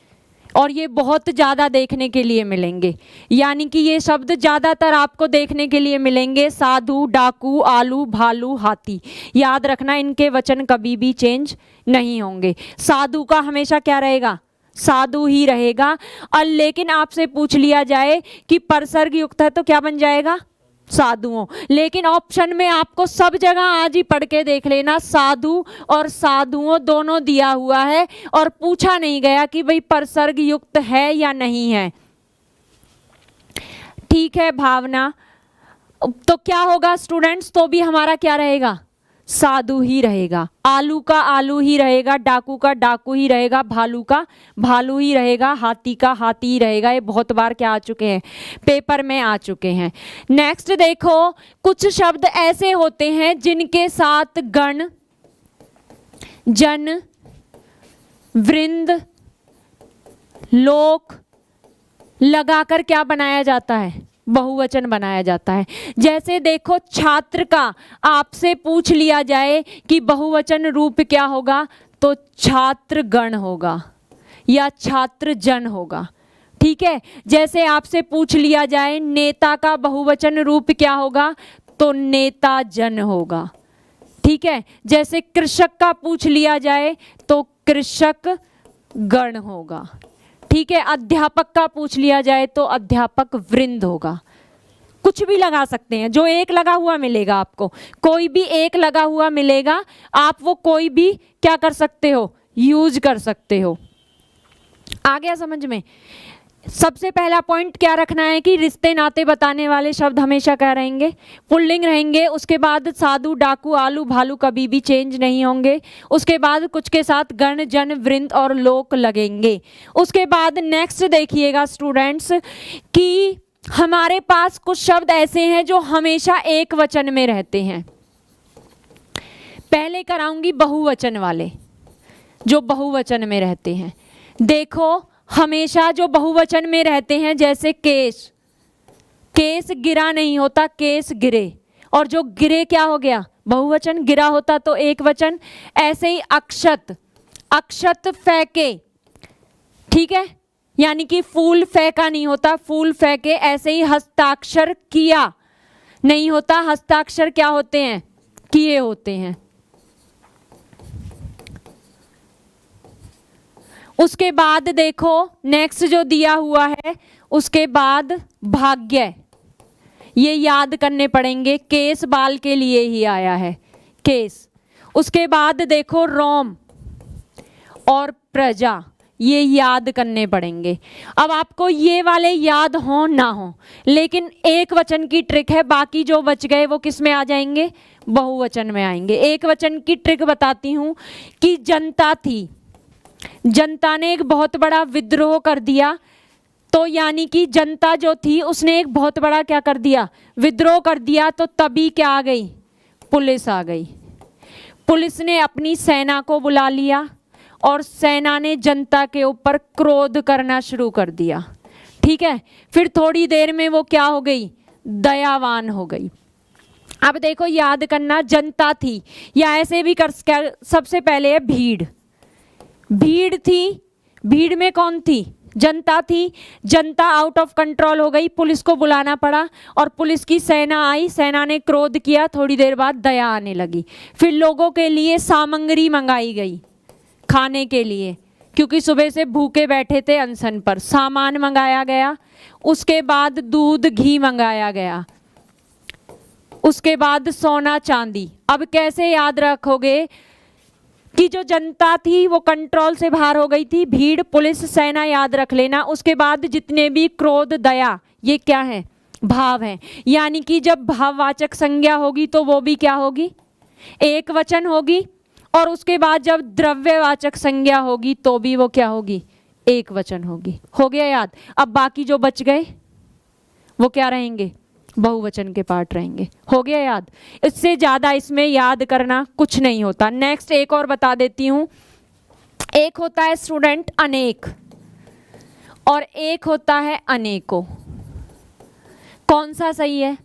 A: और ये बहुत ज़्यादा देखने के लिए मिलेंगे, यानी कि ये शब्द ज़्यादातर आपको देखने के लिए मिलेंगे, साधु, डाकू, आलू, भालू, हाथी। याद रखना, इनके वचन कभी भी चेंज नहीं होंगे। साधु का हमेशा क्या रहेगा, साधु ही रहेगा। और लेकिन आपसे पूछ लिया जाए कि परसर्ग युक्त है तो क्या बन जाएगा, साधुओं। लेकिन ऑप्शन में आपको सब जगह आज ही पढ़ के देख लेना, साधु और साधुओं दोनों दिया हुआ है और पूछा नहीं गया कि भाई परसर्ग युक्त है या नहीं है, ठीक है भावना। तो क्या होगा स्टूडेंट्स, तो भी हमारा क्या रहेगा, साधु ही रहेगा। आलू का आलू ही रहेगा, डाकू का डाकू ही रहेगा, भालू का भालू ही रहेगा, हाथी का हाथी ही रहेगा। ये बहुत बार क्या आ चुके हैं, पेपर में आ चुके हैं। नेक्स्ट देखो, कुछ शब्द ऐसे होते हैं जिनके साथ गण, जन, वृंद, लोक लगाकर क्या बनाया जाता है, बहुवचन बनाया जाता है। जैसे देखो, छात्र का आपसे पूछ लिया जाए कि बहुवचन रूप क्या होगा, तो छात्र गण होगा या छात्र जन होगा, ठीक है। जैसे आपसे पूछ लिया जाए नेता का बहुवचन रूप क्या होगा, तो नेता जन होगा, ठीक है। जैसे कृषक का पूछ लिया जाए तो कृषक गण होगा, ठीक है। अध्यापक का पूछ लिया जाए तो अध्यापक वृंद होगा। कुछ भी लगा सकते हैं, जो एक लगा हुआ मिलेगा आपको, कोई भी एक लगा हुआ मिलेगा, आप वो कोई भी क्या कर सकते हो, यूज कर सकते हो। आ गया समझ में। सबसे पहला पॉइंट क्या रखना है कि रिश्ते नाते बताने वाले शब्द हमेशा क्या रहेंगे, पुल्लिंग रहेंगे। उसके बाद साधु, डाकू, आलू, भालू कभी भी चेंज नहीं होंगे। उसके बाद कुछ के साथ गण, जन, वृंद और लोक लगेंगे। उसके बाद नेक्स्ट देखिएगा स्टूडेंट्स कि हमारे पास कुछ शब्द ऐसे हैं जो हमेशा एक वचन में रहते हैं। पहले कराऊंगी बहुवचन वाले, जो बहुवचन में रहते हैं। देखो, हमेशा जो बहुवचन में रहते हैं, जैसे केश, केस गिरा नहीं होता, केस गिरे, और जो गिरे क्या हो गया, बहुवचन, गिरा होता तो एक वचन। ऐसे ही अक्षत, अक्षत फेंके, ठीक है, यानी कि फूल फेंका नहीं होता, फूल फेंके। ऐसे ही हस्ताक्षर किया, नहीं होता, हस्ताक्षर क्या होते हैं, किए होते हैं। उसके बाद देखो नेक्स्ट जो दिया हुआ है, उसके बाद भाग्य, ये याद करने पड़ेंगे, केस बाल के लिए ही आया है, केस। उसके बाद देखो रोम और प्रजा, ये याद करने पड़ेंगे। अब आपको ये वाले याद हो ना हो, लेकिन एक वचन की ट्रिक है, बाकी जो बच गए वो किस में आ जाएंगे, बहुवचन में आएंगे। एक वचन की ट्रिक बताती हूं कि जनता थी, जनता ने एक बहुत बड़ा विद्रोह कर दिया, तो यानी कि जनता जो थी उसने एक बहुत बड़ा क्या कर दिया, विद्रोह कर दिया, तो तभी क्या आ गई, पुलिस आ गई। पुलिस ने अपनी सेना को बुला लिया और सेना ने जनता के ऊपर क्रोध करना शुरू कर दिया। ठीक है, फिर थोड़ी देर में वो क्या हो गई, दयावान हो गई। अब देखो याद करना, जनता थी, या ऐसे भी कर, सबसे पहले है भीड़, भीड़ थी, भीड़ में कौन थी, जनता थी। जनता आउट ऑफ कंट्रोल हो गई, पुलिस को बुलाना पड़ा और पुलिस की सेना आई, सेना ने क्रोध किया, थोड़ी देर बाद दया आने लगी। फिर लोगों के लिए सामग्री मंगाई गई खाने के लिए, क्योंकि सुबह से भूखे बैठे थे अनशन पर, सामान मंगाया गया। उसके बाद दूध घी मंगाया गया, उसके बाद सोना चांदी। अब कैसे याद रखोगे कि जो जनता थी वो कंट्रोल से बाहर हो गई थी, भीड़, पुलिस, सेना, याद रख लेना। उसके बाद जितने भी क्रोध, दया, ये क्या है, भाव है। यानी कि जब भाववाचक संज्ञा होगी तो वो भी क्या होगी, एक वचन होगी, और उसके बाद जब द्रव्यवाचक संज्ञा होगी तो भी वो क्या होगी, एक वचन होगी। हो गया याद। अब बाकी जो बच गए वो क्या रहेंगे, बहुवचन के पार्ट रहेंगे। हो गया याद। इससे ज्यादा इसमें याद करना कुछ नहीं होता। नेक्स्ट एक और बता देती हूं, एक होता है स्टूडेंट अनेक और एक होता है अनेकों। कौन सा सही है,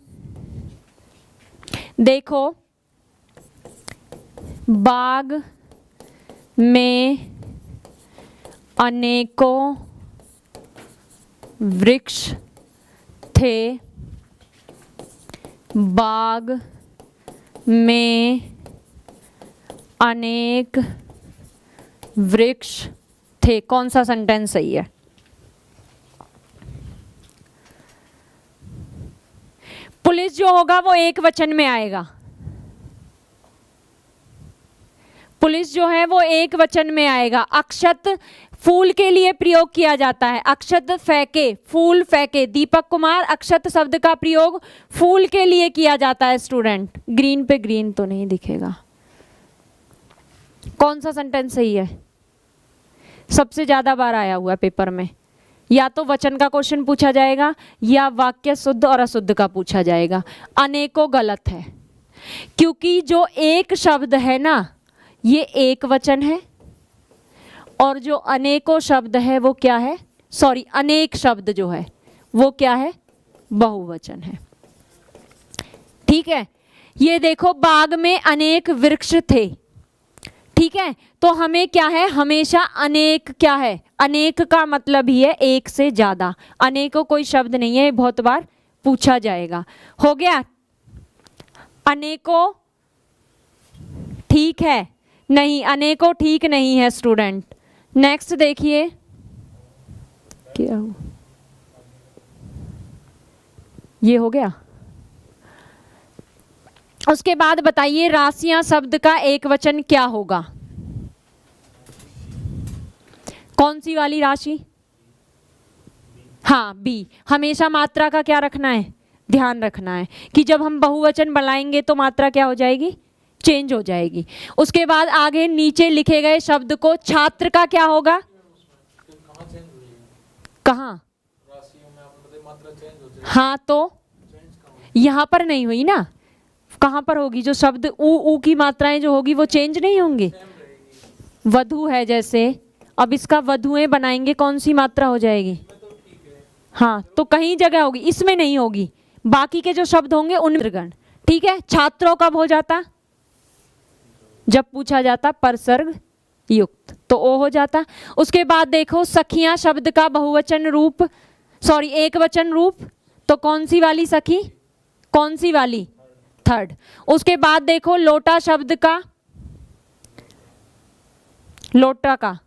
A: देखो, बाग में अनेकों वृक्ष थे, बाग में अनेक वृक्ष थे। कौन सा सेंटेंस सही है, पुलिस जो होगा वो एक वचन में आएगा, पुलिस जो है वो एक वचन में आएगा। अक्षत फूल के लिए प्रयोग किया जाता है, अक्षत फेंके, फूल फेंके। दीपक कुमार, अक्षत शब्द का प्रयोग फूल के लिए किया जाता है। स्टूडेंट ग्रीन पे ग्रीन तो नहीं दिखेगा। कौन सा सेंटेंस सही है, सबसे ज्यादा बार आया हुआ है पेपर में, या तो वचन का क्वेश्चन पूछा जाएगा या वाक्य शुद्ध और अशुद्ध का पूछा जाएगा। अनेकों गलत है, क्योंकि जो एक शब्द है ना ये एक वचन है, और जो अनेकों शब्द है वो क्या है, सॉरी अनेक शब्द जो है वो क्या है, बहुवचन है। ठीक है, ये देखो बाग में अनेक वृक्ष थे। ठीक है, तो हमें क्या है, हमेशा अनेक क्या है, अनेक का मतलब ही है एक से ज्यादा। अनेकों कोई शब्द नहीं है, बहुत बार पूछा जाएगा। हो गया, अनेकों ठीक है, नहीं अनेकों ठीक नहीं है स्टूडेंट। नेक्स्ट देखिए क्या हो, ये हो गया। उसके बाद बताइए राशियां शब्द का एक वचन क्या होगा, कौन सी वाली राशि, हाँ बी। हमेशा मात्रा का क्या रखना है, ध्यान रखना है कि जब हम बहुवचन बनाएंगे तो मात्रा क्या हो जाएगी, चेंज हो जाएगी। उसके बाद आगे नीचे लिखे गए शब्द को छात्र का क्या होगा, कहाँ, हाँ तो यहाँ पर नहीं हुई ना, कहाँ पर होगी, जो शब्द ऊ की मात्राएं जो होगी वो चेंज नहीं होंगी। वधु है जैसे, अब इसका वधुएं बनाएंगे कौन सी मात्रा हो जाएगी, हाँ तो कहीं जगह होगी, इसमें नहीं होगी, बाकी के जो शब्द होंगे उनमें। ठीक है, छात्रों कब हो जाता, जब पूछा जाता परसर्ग युक्त, तो ओ हो जाता। उसके बाद देखो सखियां शब्द का बहुवचन रूप, सॉरी एक वचन रूप, तो कौन सी वाली सखी, कौन सी वाली? थर्ड। उसके बाद देखो लोटा शब्द का, लोटा का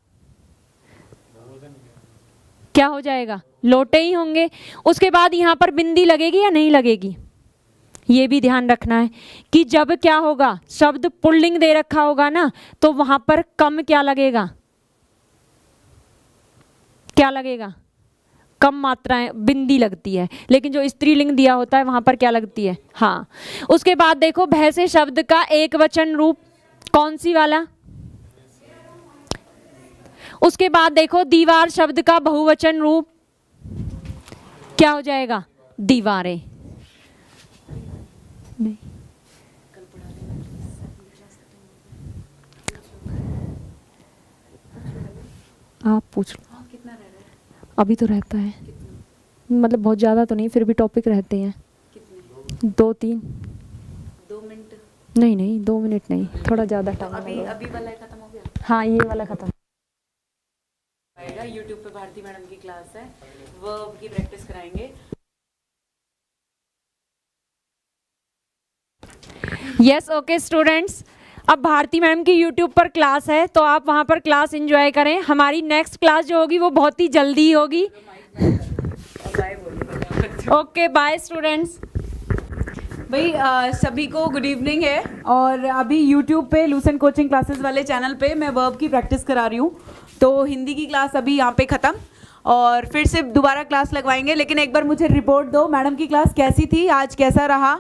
A: क्या हो जाएगा? लोटे ही होंगे। उसके बाद यहां पर बिंदी लगेगी या नहीं लगेगी? ये भी ध्यान रखना है कि जब क्या होगा, शब्द पुल्लिंग दे रखा होगा ना, तो वहां पर कम क्या लगेगा? क्या लगेगा? कम मात्राएं बिंदी लगती है, लेकिन जो स्त्रीलिंग दिया होता है वहां पर क्या लगती है? हाँ। उसके बाद देखो भैंसे शब्द का एक वचन रूप कौन सी वाला? उसके बाद देखो दीवार शब्द का बहुवचन रूप क्या हो जाएगा? दीवारें। नहीं, आप पूछ लो। अभी तो रहता है, मतलब बहुत ज़्यादा तो नहीं, फिर भी टॉपिक रहते हैं। 2-3
C: 2 मिनट?
A: नहीं नहीं, 2 मिनट नहीं, थोड़ा ज़्यादा टाइम।
C: अभी वाला खत्म हो गया?
A: हाँ, ये वाला खत्म।
C: आएगा यूट्यूब पे भारती मैडम की क्लास है, वर्ब की प्रैक्टिस कराएंगे।
A: यस, ओके स्टूडेंट्स, अब भारती मैम की यूट्यूब पर क्लास है, तो आप वहाँ पर क्लास एंजॉय करें। हमारी नेक्स्ट क्लास जो होगी वो बहुत ही जल्दी होगी। Okay, bye students.
C: भाई सभी को गुड इवनिंग है, और अभी यूट्यूब पे लूसेंट कोचिंग क्लासेस वाले चैनल पे मैं वर्ब की प्रैक्टिस करा रही हूँ। तो हिंदी की क्लास अभी यहाँ पे ख़त्म, और फिर से दोबारा क्लास लगवाएंगे। लेकिन एक बार मुझे रिपोर्ट दो, मैडम की क्लास कैसी थी, आज कैसा रहा,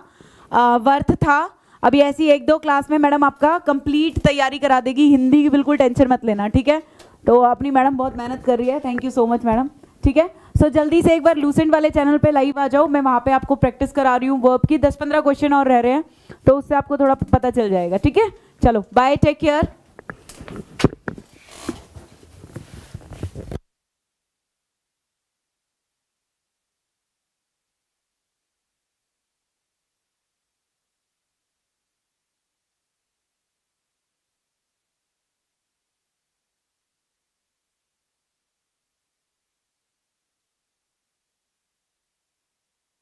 C: वर्थ था? अभी ऐसी 1-2 क्लास में मैडम आपका कंप्लीट तैयारी करा देगी, हिंदी की बिल्कुल टेंशन मत लेना, ठीक है? तो अपनी मैडम बहुत मेहनत कर रही है, thank you so much madam, ठीक है? सो जल्दी से एक बार लूसेंट वाले चैनल पे लाइव आ जाओ, मैं वहाँ पे आपको प्रैक्टिस करा रही हूँ वर्ब की। 10-15 क्वेश्चन और रह रहे हैं, तो उससे आपको थोड़ा पता चल जाएगा, ठीक है? चलो बाय, टेक केयर।